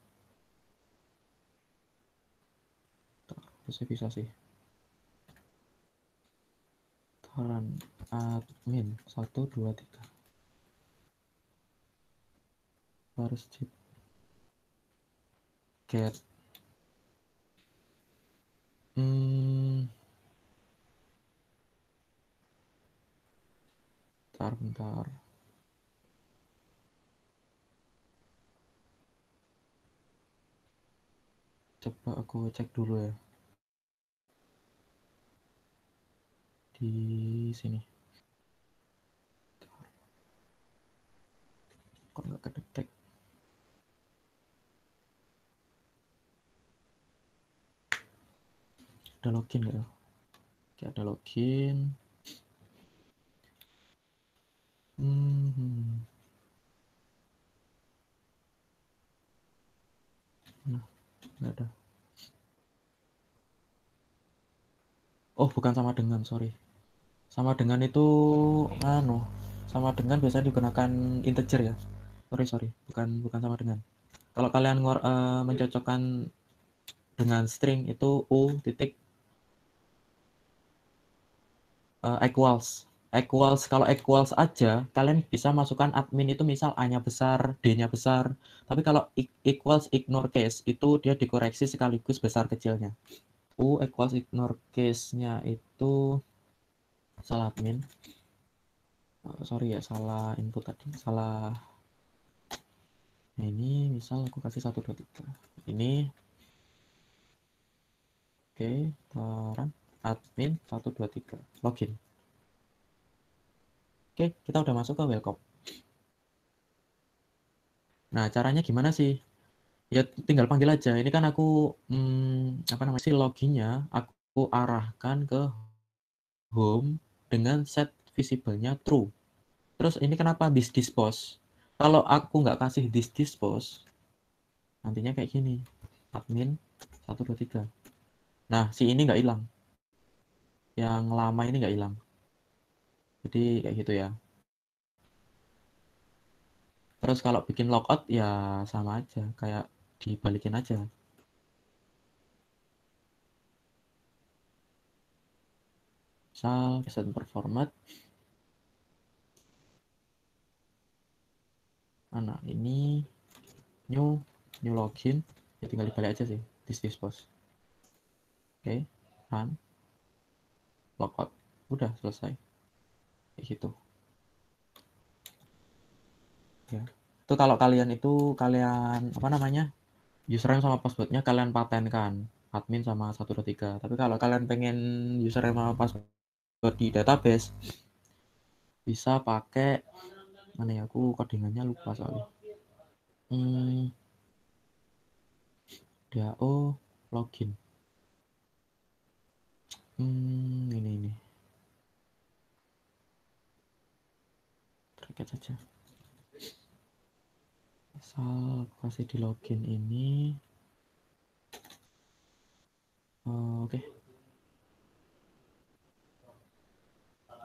Harusnya bisa sih. Run admin 123. Harus get bentar. Coba aku cek dulu ya. Di sini. Kok nggak kedetek? Ada login nggak ya? Oke, ada login. nggak ada. Oh, bukan sama dengan, sorry. Sama dengan itu, sama dengan biasanya digunakan integer ya. Sorry, bukan sama dengan. Kalau kalian mencocokkan dengan string itu u titik equals. Kalau equals aja, kalian bisa masukkan admin itu misal A-nya besar, D-nya besar. Tapi kalau equals ignore case, itu dia dikoreksi sekaligus besar kecilnya. U equals ignore case-nya itu salah admin. Sorry ya, salah input tadi, salah. Nah, ini misal aku kasih 1, 2, 3. Ini oke, terang admin 1, 2, 3 login. Oke, kita udah masuk ke welcome. Nah, caranya gimana sih? Ya tinggal panggil aja. Ini kan aku si loginnya aku arahkan ke home dengan set visible-nya true. Terus ini kenapa this dispose? Kalau aku nggak kasih this dispose, nantinya kayak gini. Admin 1, 2, 3. Nah, si ini nggak hilang. Yang lama ini nggak hilang. Jadi kayak gitu ya. Terus kalau bikin logout ya sama aja, kayak dibalikin aja. Misal set performat. Nah, ini new login, ya tinggal dibalik aja sih, this dispose. Oke, run, logout, udah selesai. Kayak gitu. Ya. Itu kalau kalian username sama passwordnya kalian patenkan, admin sama 1, 2, 3. Tapi kalau kalian pengen username sama password di database, bisa pakai mana ya, aku codingannya lupa soalnya. DAO login. Ini terkait saja. Asal kasih di login ini. Oke.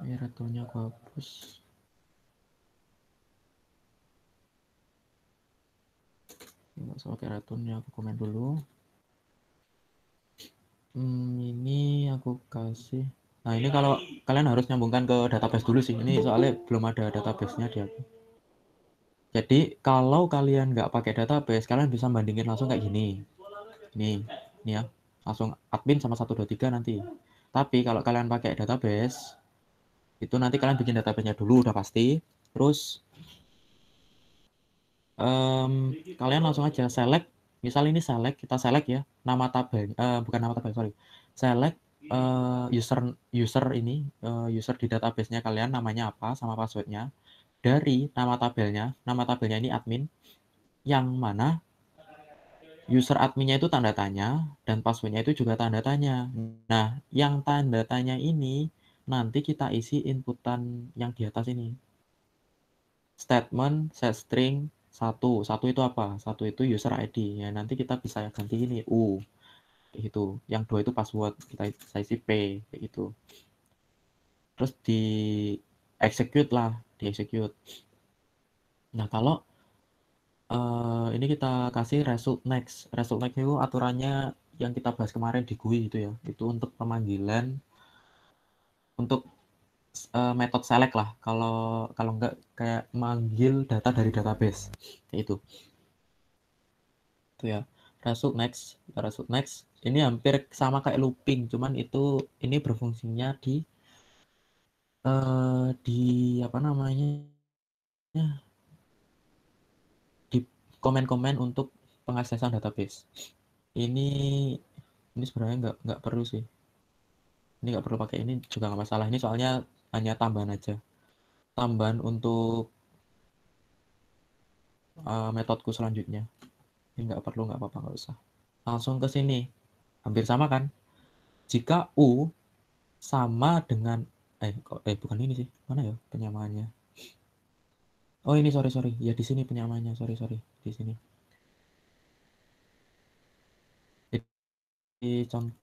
Ini returnnya aku hapus. Nggak usah pakai returnnya, aku komen dulu. Ini aku kasih. Nah, ini kalau kalian harus nyambungkan ke database dulu sih. Ini soalnya belum ada database-nya di aku. Jadi kalau kalian nggak pakai database, kalian bisa bandingin langsung kayak gini. Ini ya, langsung admin sama 1, 2, 3 nanti. Tapi kalau kalian pakai database, itu nanti kalian bikin database-nya dulu udah pasti. Terus kalian langsung aja select. Misal ini kita select ya, nama tabel, bukan nama tabel, sorry. Select user di database-nya kalian namanya apa sama password-nya. Dari nama tabelnya ini admin, yang mana user adminnya itu tanda tanya dan passwordnya itu juga tanda tanya. Nah, yang tanda tanya ini nanti kita isi inputan yang di atas ini. Statement set string 1 itu apa? 1 itu user ID. Ya nanti kita bisa ganti ini U. Kayak gitu. Yang 2 itu password. Kita isi P kayak gitu. Terus di execute lah, di execute. Nah, kalau ini kita kasih result next. Result next itu aturannya yang kita bahas kemarin di GUI itu ya. Itu untuk pemanggilan untuk metode select lah. Kalau enggak kayak manggil data dari database. Kayak itu. Itu ya. Result next. Ini hampir sama kayak looping, cuman ini berfungsinya di apa namanya? Di komen-komen untuk pengaksesan database. Ini sebenarnya nggak perlu sih. Ini nggak perlu pakai ini juga nggak masalah. Ini soalnya hanya tambahan aja. Tambahan untuk metodku selanjutnya. Ini nggak perlu, nggak apa-apa, nggak usah. Langsung ke sini. Hampir sama kan? Jika U sama dengan bukan ini sih. Mana ya penyamaannya? Oh, ini sorry. Ya di sini penyamaannya. Sorry. Di sini. contoh,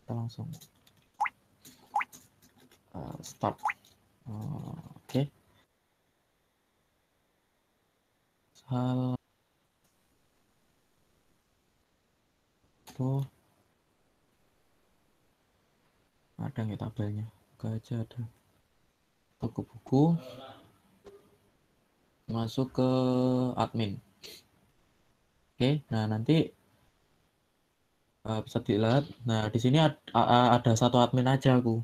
kita langsung start. Oke. Hal itu ada nggak tabelnya? Buka aja ada. Toko buku, masuk ke admin. Oke, nah nanti bisa dilihat. Nah di sini ada satu admin aja aku.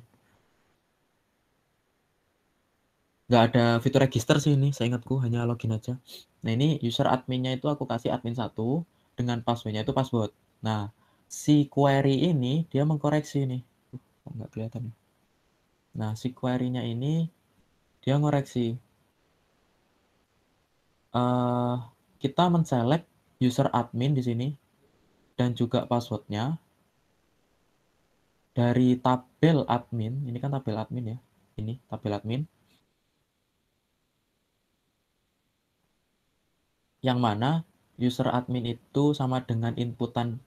Nggak ada fitur register sih ini, saya ingatku hanya login aja. Nah ini user adminnya itu aku kasih admin 1 dengan passwordnya itu password. Nah si query ini dia mengkoreksi nih. Nggak kelihatan. Nah si query-nya ini dia ngoreksi. Kita men-select user admin di sini dan juga passwordnya dari tabel admin. Ini kan tabel admin ya. Ini tabel admin. Yang mana user admin itu sama dengan inputan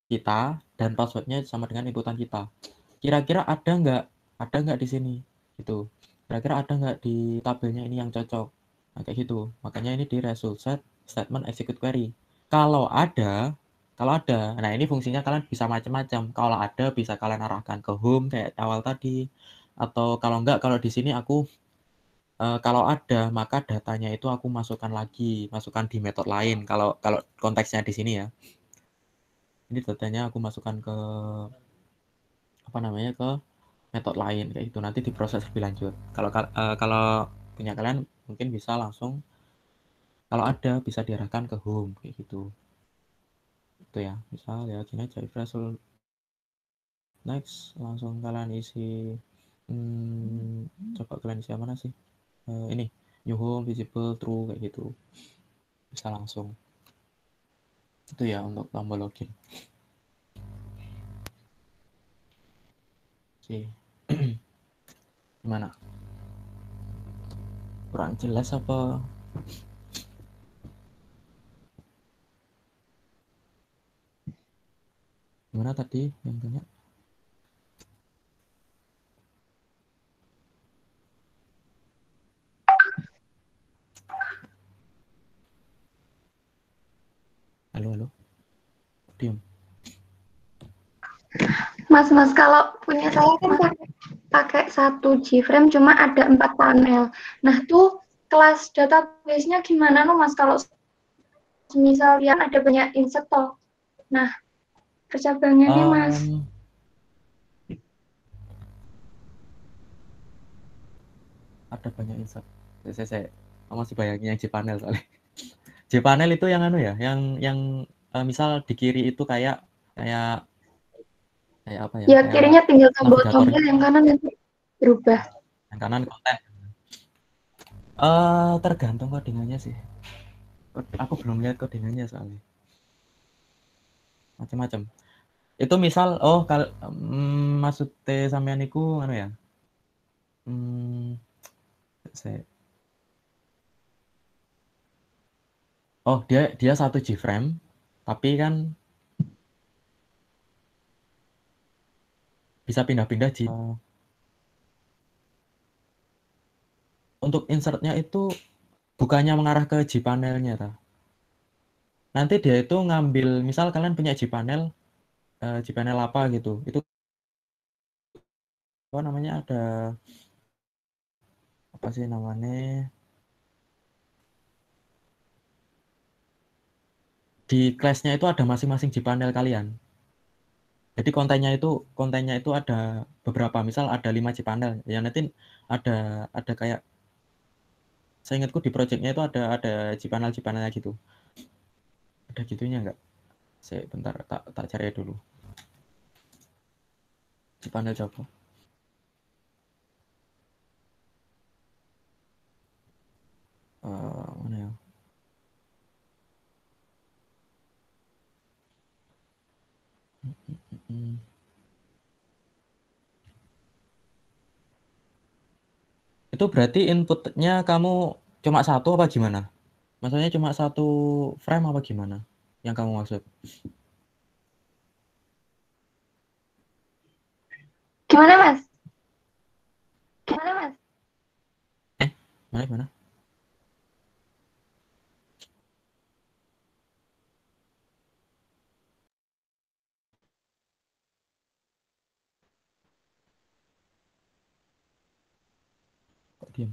kita dan passwordnya sama dengan inputan kita. Kira-kira ada nggak di sini? Gitu. Kira-kira ada nggak di tabelnya ini yang cocok? Nah, kayak gitu. Makanya ini di result set statement execute query. Kalau ada, nah ini fungsinya kalian bisa macam-macam. Kalau ada bisa kalian arahkan ke home kayak awal tadi. Atau kalau enggak, kalau di sini aku kalau ada, maka datanya itu aku masukkan di metode lain. Kalau konteksnya di sini ya. Ini datanya aku masukkan ke ke metode lain kayak gitu. Nanti diproses lebih lanjut. Kalau punya kalian mungkin bisa langsung kalau ada bisa diarahkan ke home kayak gitu. Itu ya. Misal ya gini aja result next langsung kalian isi coba kalian isi mana sih? Ini new home visible true kayak gitu. Bisa langsung. Itu ya untuk tombol login. Oke. Gimana? Kurang jelas apa? Gimana tadi yang tanya? Halo. Diam. Mas, kalau punya saya kan pakai 1 Gframe cuma ada 4 panel. Nah, tuh kelas database-nya gimana no Mas kalau misalnya ada banyak insert toh. Nah, percabannya nih Mas. Ada banyak insert. Saya masih bayangin yang Jpanel soalnya. Jpanel itu yang yang misal di kiri itu kayak apa ya? Ya, kirinya tinggal tombol-tombol, yang kanan nanti berubah. Yang kanan konten. Tergantung codingannya sih. Aku belum lihat codingannya soalnya. Macam-macam. Itu misal maksudnya sampean iku ya? Dia 1 Gframe, tapi kan bisa pindah-pindah untuk insertnya itu bukannya mengarah ke Gpanelnya ta. Nanti dia itu ngambil, misal kalian punya Gpanel apa gitu. Itu apa namanya ada apa sih namanya? Di class-nya itu ada masing-masing Gpanel kalian. Jadi kontennya itu ada beberapa, misal ada 5 Gpanel. Ya nanti ada kayak saya ingatku di projectnya itu ada Gpanelnya gitu. Ada gitunya enggak? Saya bentar tak cari dulu. Gpanel Java. Mana ya? Itu berarti inputnya kamu cuma 1 apa gimana? Maksudnya cuma satu frame apa gimana? Yang kamu maksud? Gimana, Mas? Gimana, Mas? Mana? Kok diam?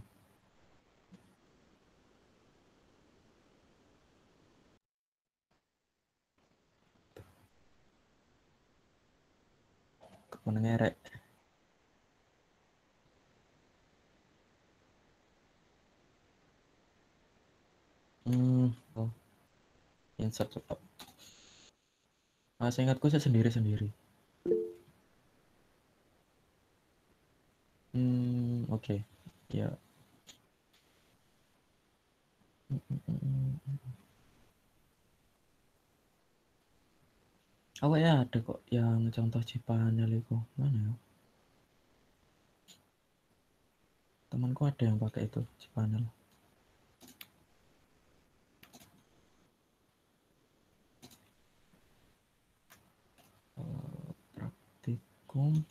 Kemana ngerek? Oh, insert cepat. Seingatku saya sendiri-sendiri. Oke. Ya. Oh ya, ada kok yang contoh ciptaannya Lego. Mana ya? Temanku ada yang pakai itu ciptaannya. Praktikum.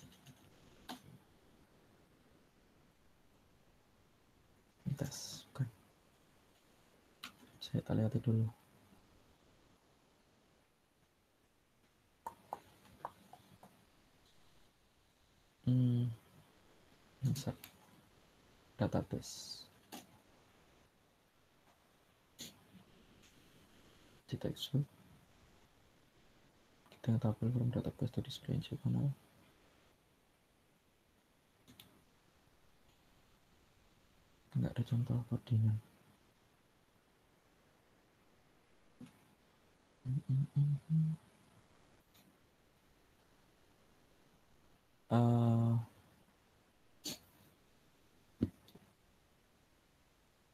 Tes, bukan. Saya tak lihat dulu. Insert database. Kita export. Kita tabel from database to display in panel. Enggak ada contoh codingan.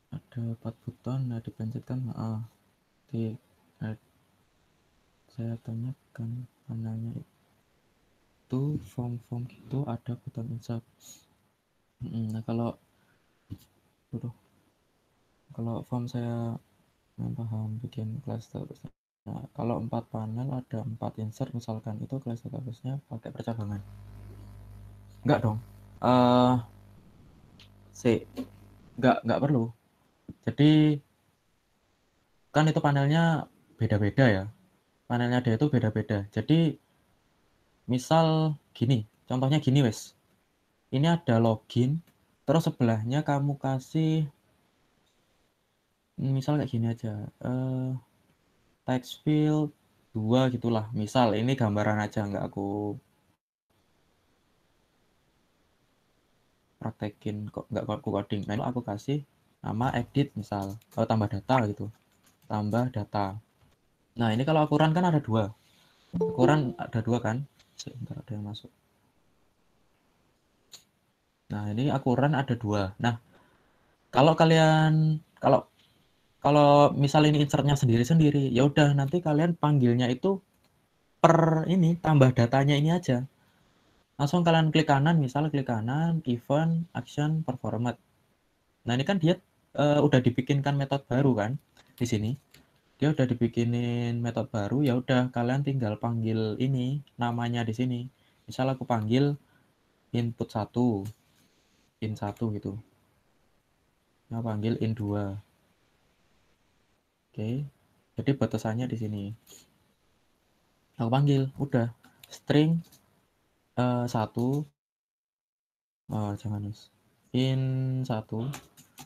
Ada 4 button, nah dipencetkan, saya tanyakan panelnya itu form gitu ada button insert. Nah kalau form saya paham bikin kelas database. Nah kalau 4 panel ada 4 insert misalkan, itu kelas database-nya pakai percabangan. Enggak dong. Enggak perlu. Jadi kan itu panelnya beda-beda ya. Panelnya dia itu beda-beda. Jadi misal gini, contohnya gini wes. Ini ada login, terus sebelahnya kamu kasih misal kayak gini aja. Text field 2 gitulah. Misal ini gambaran aja, nggak aku praktekin kok, nggak aku coding. Nah, itu aku kasih nama edit misal, tambah data gitu. Tambah data. Nah, ini kalau aku run kan ada 2. Aku run ada 2 kan? Sebentar, ada yang masuk. Nah, ini aku run ada 2. Nah, kalau kalian kalau misal ini insertnya sendiri-sendiri, ya udah nanti kalian panggilnya itu per ini tambah datanya ini aja. Langsung kalian klik kanan, misal klik kanan, event, action, performat. Nah, ini kan dia udah dibikinkan metode baru kan di sini. Dia udah dibikinin metode baru, ya udah kalian tinggal panggil ini namanya di sini. Misal aku panggil input 1, in 1 gitu. Nah, panggil in 2. Oke. Jadi batasannya di sini. Aku panggil, udah string 1 jangan in 1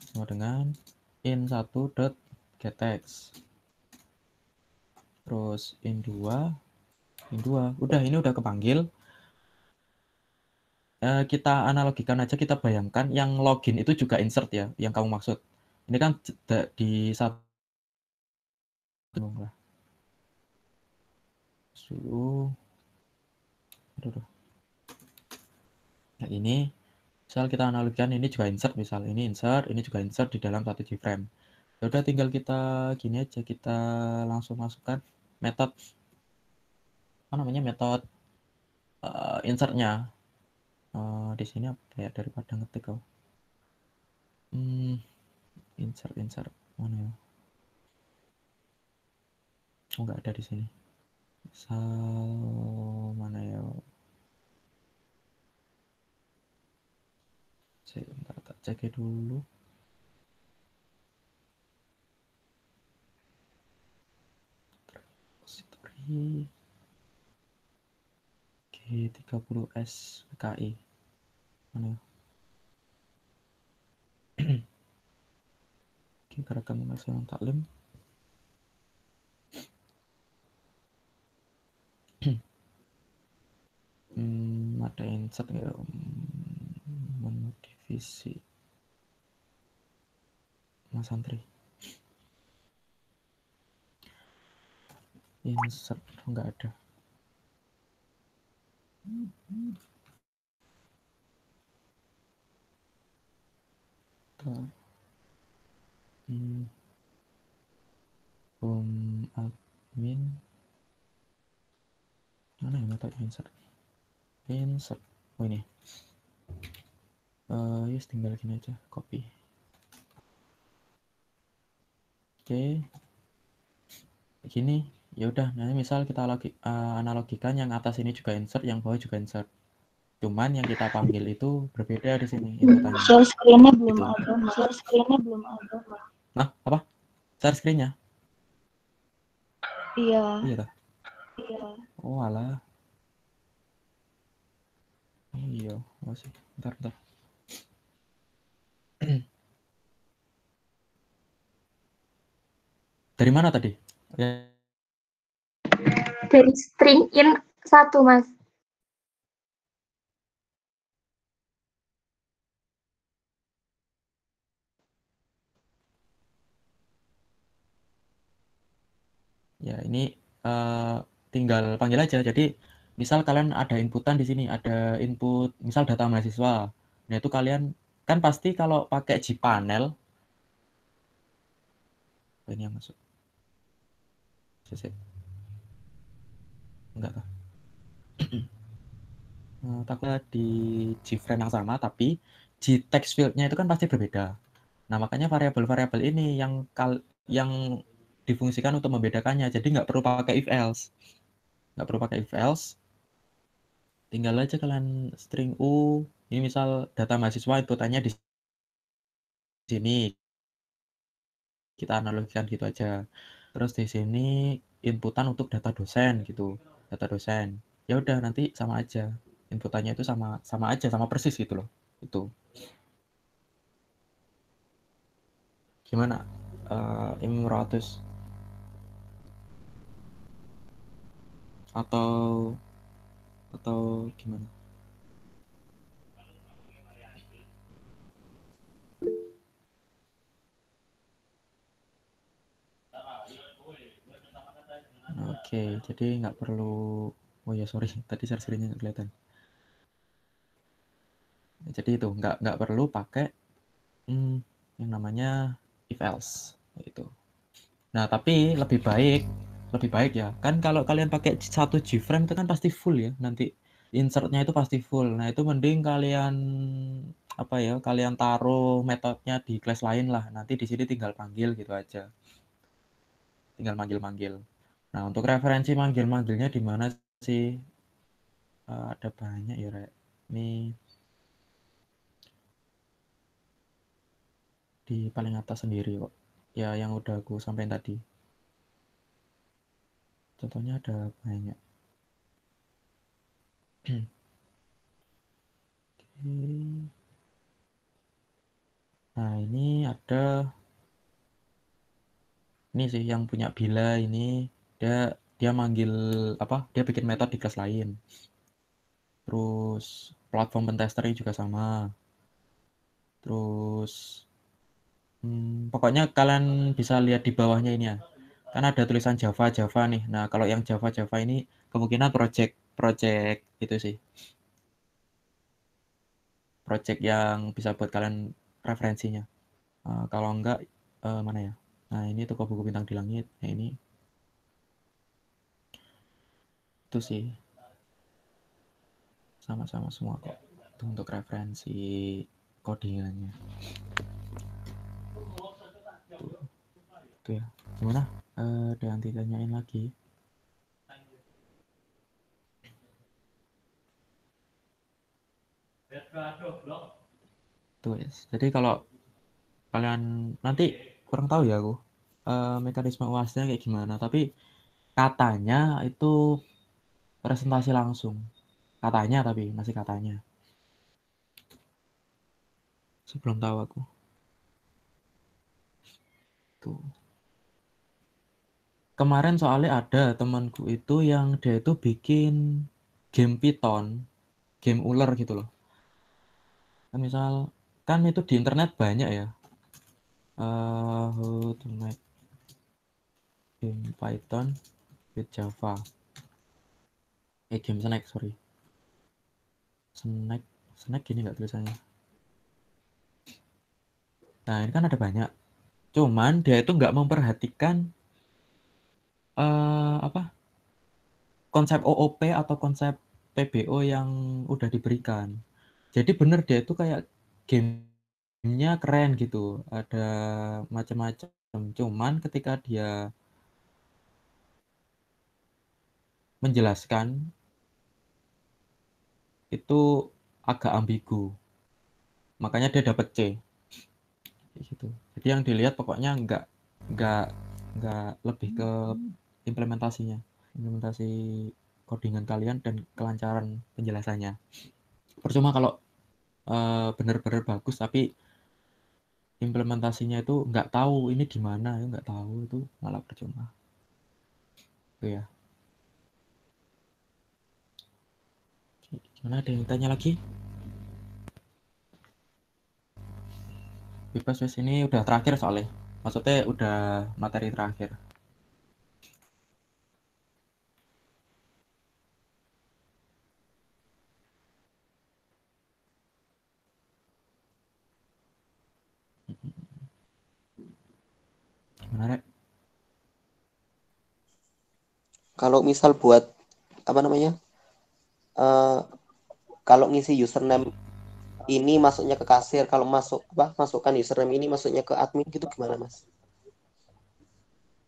sama dengan in 1 dot gettext, terus in 2 udah, ini udah kepanggil. Kita analogikan aja, kita bayangkan yang login itu juga insert ya, yang kamu maksud. Ini kan di satu lah. Nah, ini misal kita analogikan, ini juga insert, misal ini insert, ini juga insert di dalam satu JFrame. Ya udah tinggal kita gini aja, kita langsung masukkan metode metode insertnya. Di sini apa ya, daripada ngetik kau. Insert mana ya? Oh, nggak ada di sini. Misal mana ya? Bentar, tak cek dulu. Repository G30S PKI. Mana ya? Kita rekam nasional taklim. Ada insert nggak? Menu divisi Mas Santri. Insert nggak ada. Admin mana yang metode insert? Oh ini. Yes, tinggal gini aja, copy. Oke. Gini, ya udah. Nanti misal kita analogikan yang atas ini juga insert, yang bawah juga insert. Cuman yang kita panggil itu berbeda di sini inputannya. Share screen-nya belum Gitu. ada. Share screen-nya belum ada. Nah, apa? Share screen-nya? Iya. Iya dah. Iya. Oh alah. Oh iya, masih. Bentar. Dari mana tadi? Ya. Dari string in 1, Mas. Ya, ini tinggal panggil aja. Jadi, misal kalian ada inputan di sini, ada input misal data mahasiswa. Nah, itu kalian kan pasti kalau pakai Gpanel ini yang masuk. Enggak lah. Takutnya di Gframe yang sama, tapi Gtext field-nya itu kan pasti berbeda. Nah, makanya variabel-variabel ini yang difungsikan untuk membedakannya. Jadi nggak perlu pakai if else. Nggak perlu pakai if else. Tinggal aja kalian string u. Ini misal data mahasiswa inputannya di sini. Kita analogikan gitu aja. Terus di sini inputan untuk data dosen gitu. Data dosen. Ya udah nanti sama aja. Inputannya itu sama aja, sama persis gitu loh. Itu. Gimana? Imratus atau gimana? Oke, jadi nggak perlu. Oh ya sorry, tadi share screen-nya nggak kelihatan. Jadi itu nggak perlu pakai yang namanya if else itu. Nah tapi lebih baik ya kan kalau kalian pakai satu Gframe itu kan pasti full ya nanti insertnya itu pasti full. Nah itu mending kalian kalian taruh metodenya di kelas lain lah. Nanti di sini tinggal panggil gitu aja. Tinggal manggil-manggil. Nah untuk referensi manggil-manggilnya di mana sih? Ada banyak ya Rek. Ini di paling atas sendiri kok. Ya yang udah aku sampaikan tadi. Contohnya ada banyak. Nah ini ada ini sih yang punya Bila ini dia manggil dia bikin metode di kelas lain. Terus platform pentester juga sama. Terus pokoknya kalian bisa lihat di bawahnya ini ya. Kan ada tulisan Java nih. Nah, kalau yang Java ini kemungkinan project itu sih. Project yang bisa buat kalian referensinya. Kalau enggak mana ya? Nah, ini toko buku bintang di langit. Nah, ini itu sih. Sama-sama semua kok. Itu untuk referensi codingannya. Tuh ya. Gimana? Ada yang ditanyain lagi? Tuh, yes. Jadi kalau kalian nanti kurang tahu ya aku mekanisme UASnya kayak gimana, tapi katanya itu presentasi langsung. Katanya, tapi masih katanya. Sebelum tahu aku. Tuh. Kemarin soalnya ada temanku itu yang dia itu bikin game Python, game ular gitu loh. Misal kan itu di internet banyak ya. How to make game Python with Java. Game Snack, sorry. Snack gini nggak tulisannya. Nah, ini kan ada banyak. Cuman dia itu nggak memperhatikan apa konsep OOP atau konsep PBO yang udah diberikan. Jadi bener dia itu kayak gamenya keren gitu, ada macam-macam. Cuman ketika dia menjelaskan itu agak ambigu. Makanya dia dapat C. Gitu. Jadi yang dilihat pokoknya nggak lebih ke implementasinya, implementasi codingan kalian dan kelancaran penjelasannya. Percuma kalau benar-benar bagus tapi implementasinya itu nggak tahu ini gimana, ya nggak tahu, itu malah percuma. Itu ya. Gimana, ada yang tanya lagi? Bebas wes, ini udah terakhir soalnya. Maksudnya udah materi terakhir. Gimana, Rek? Kalau misal buat apa namanya? Kalau ngisi username ini masuknya ke kasir, kalau masukkan username ini masuknya ke admin gitu gimana, Mas?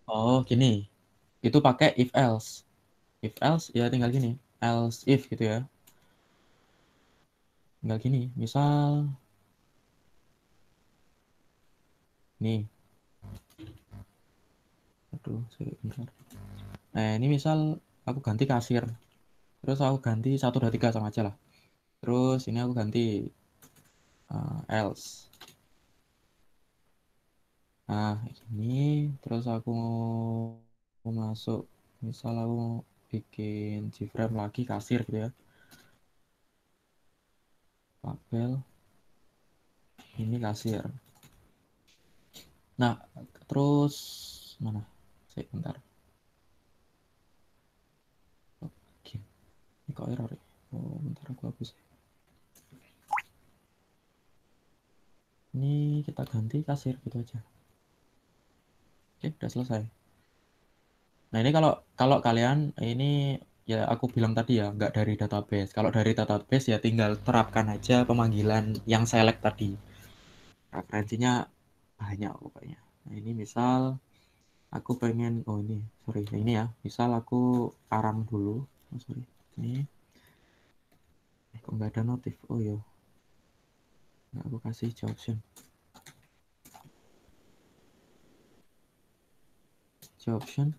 Oh, gini. Itu pakai if else. If else ya tinggal gini. Else if gitu ya. Tinggal gini. Misal nih. Aduh, bentar. Nah, ini misal aku ganti kasir. Terus aku ganti 1 2 3 sama aja lah. Terus ini aku ganti else. Nah, ini terus aku masuk, misal aku bikin Gframe lagi kasir gitu ya. Tabel ini kasir. Nah, terus mana? Bentar. Oke. Ini kok error ya? Oh, bentar aku hapus. Ini kita ganti kasir gitu aja. Oke, udah selesai. Nah, ini kalau kalian ini ya aku bilang tadi ya, nggak dari database. Kalau dari database ya tinggal terapkan aja pemanggilan yang select tadi. Referensinya banyak pokoknya. Nah, ini misal aku pengen, oh ini, sorry, ini ya. Misal aku arang dulu. Oh, sorry. Ini kok nggak ada notif? Oh iya. Nah, aku kasih option. Option.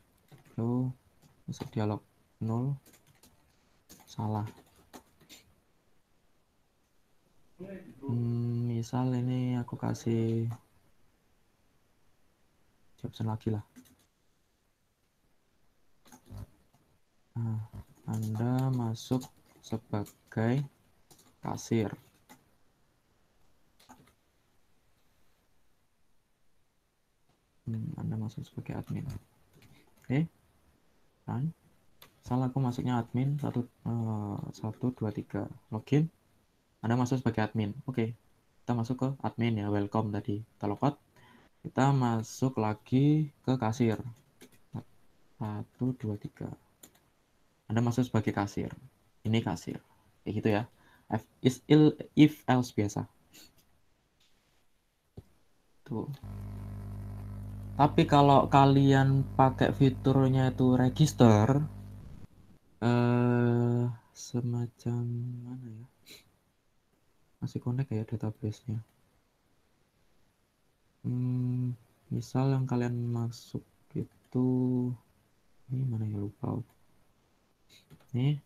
Lalu masuk dialog 0. Salah. Misal ini aku kasih option lagi lah. Nah, Anda masuk sebagai kasir. Anda masuk sebagai admin. Oke. Kan? Salah, aku masuknya admin 1 2 3. Login. Anda masuk sebagai admin. Oke. Kita masuk ke admin ya, welcome tadi. Kita logout. Kita masuk lagi ke kasir. 1 2 3. Anda masuk sebagai kasir. Ini kasir. Kayak gitu ya. If else biasa. Tuh. Tapi kalau kalian pakai fiturnya itu register, semacam mana ya? Masih connect ya database-nya. Misal yang kalian masuk itu ini mana ya, lupa. Nih.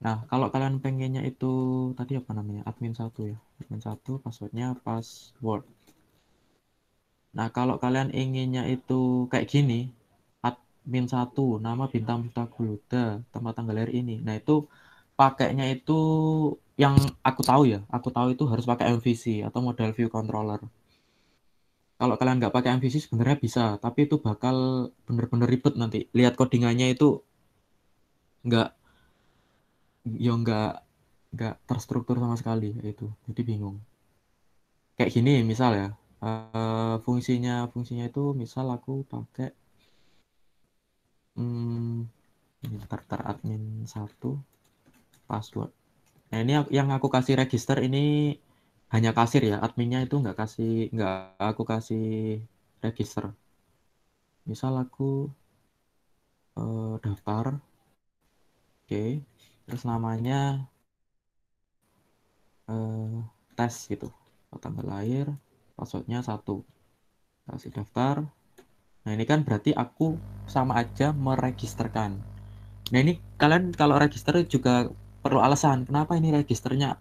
Nah, kalau kalian pengennya itu tadi apa namanya? Admin 1 ya. Admin 1 passwordnya password. Nah, kalau kalian inginnya itu kayak gini, admin 1 nama Bintang Putra Guluda, tempat tanggal lahir ini. Nah, itu pakainya itu yang aku tahu ya. Aku tahu itu harus pakai MVC atau model view controller. Kalau kalian nggak pakai MVC sebenarnya bisa, tapi itu bakal bener-bener ribet nanti. Lihat codingannya itu nggak, ya nggak terstruktur sama sekali itu. Jadi bingung. Kayak gini misal ya, fungsinya itu misal aku pakai ntar admin 1 password. Nah, ini yang aku kasih register ini hanya kasir ya, adminnya itu nggak aku kasih register. Misal aku daftar, oke, terus namanya tes gitu, tanggal lahir, passwordnya 1, kasih daftar. Nah, ini kan berarti aku sama aja meregisterkan. Nah, ini kalian kalau register juga perlu alasan kenapa ini registernya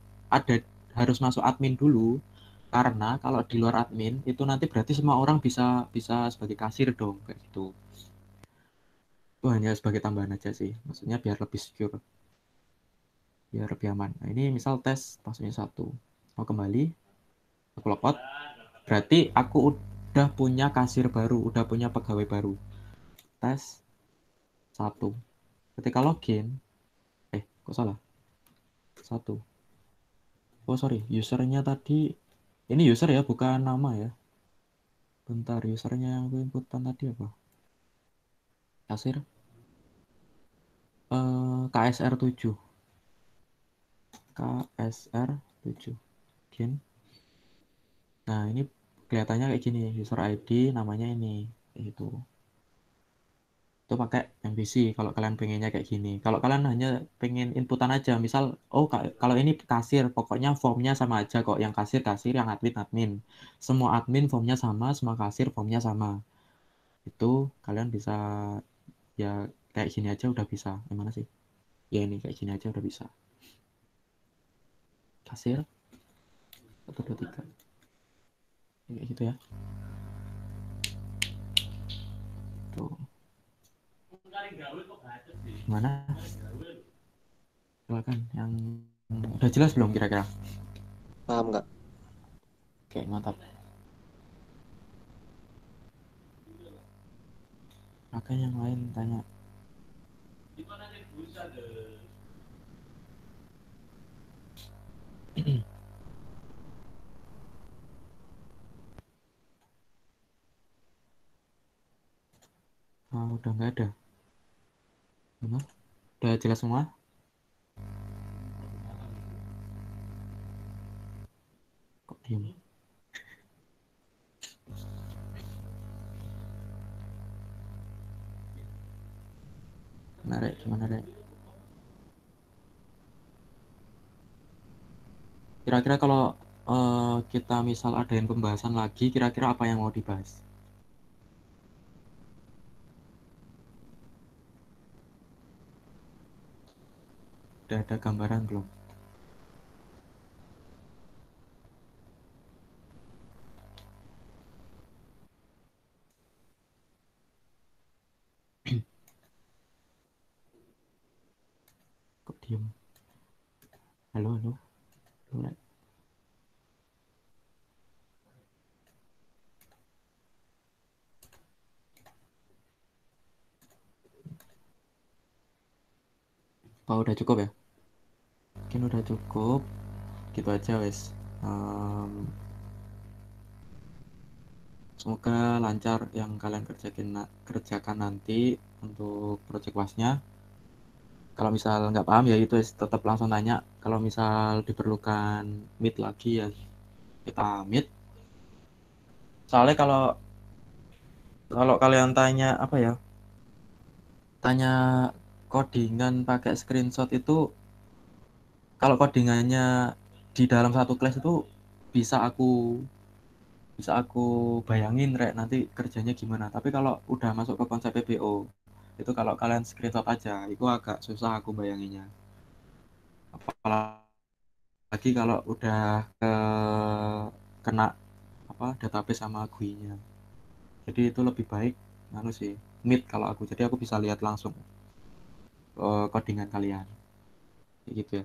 harus masuk admin dulu. Karena kalau di luar admin itu nanti berarti semua orang bisa sebagai kasir dong, kayak gitu. Itu hanya sebagai tambahan aja sih, maksudnya biar lebih secure, biar lebih aman. Nah, ini misal tes passwordnya 1, mau kembali, aku logout, berarti aku udah punya kasir baru, udah punya pegawai baru. Tes 1, ketika login, kok salah 1, oh sorry, usernya tadi ini user ya, bukan nama ya. Bentar, usernya yang aku inputan tadi apa? Kasir KSR 7. KSR 7. Login. Nah, ini kelihatannya kayak gini, user ID namanya ini, itu pakai MVC kalau kalian pengennya kayak gini. Kalau kalian hanya pengen inputan aja, misal kalau ini kasir, pokoknya formnya sama aja kok, yang kasir, yang admin. Semua admin formnya sama, semua kasir formnya sama. Itu kalian bisa ya kayak gini aja udah bisa. Gimana sih? Ya ini kayak gini aja udah bisa. Kasir 1, 2, 3. Kayak gitu ya. Tuh. Gimana? Silakan, yang udah jelas belum kira-kira? Paham nggak? Oke, mantap. Maka yang lain tanya. Udah nggak ada. Mana? Udah jelas semua? Kok diam? Gimana, Rek? Kira-kira kalau kita misal adain pembahasan lagi, kira-kira apa yang mau dibahas? Udah ada gambaran belum? Kok diem? Halo, halo. Halo, Rek. Apa udah cukup ya? Mungkin udah cukup. Gitu aja, wes. Semoga lancar yang kalian kerjakan nanti untuk project wasnya. Kalau misal nggak paham ya itu tetap langsung tanya. Kalau misal diperlukan meet lagi ya kita meet. Soalnya kalau kalau kalian tanya apa ya? Tanya codingan pakai screenshot itu, kalau codingannya di dalam satu kelas itu bisa aku bayangin rek nanti kerjanya gimana. Tapi kalau udah masuk ke konsep PBO, itu kalau kalian screenshot aja, itu agak susah aku bayanginnya. Apalagi kalau udah kena database sama GUI-nya. Jadi itu lebih baik sih Meet kalau aku. Jadi aku bisa lihat langsung codingan kalian. Kayak gitu ya.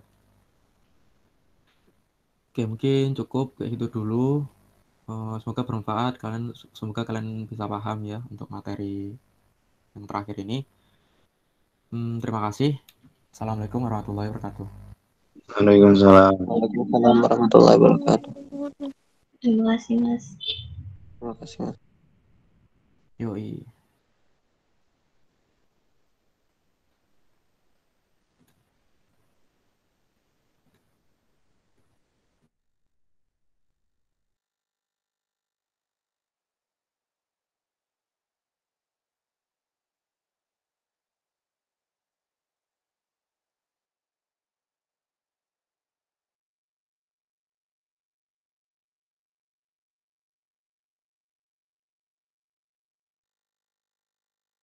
Oke, mungkin cukup kayak gitu dulu. Semoga bermanfaat, semoga kalian bisa paham ya untuk materi yang terakhir ini. Terima kasih. Assalamualaikum warahmatullahi wabarakatuh. Waalaikumsalam. Waalaikumsalam warahmatullahi wabarakatuh. Terima kasih, Mas. Terima kasih, Mas. Yoi.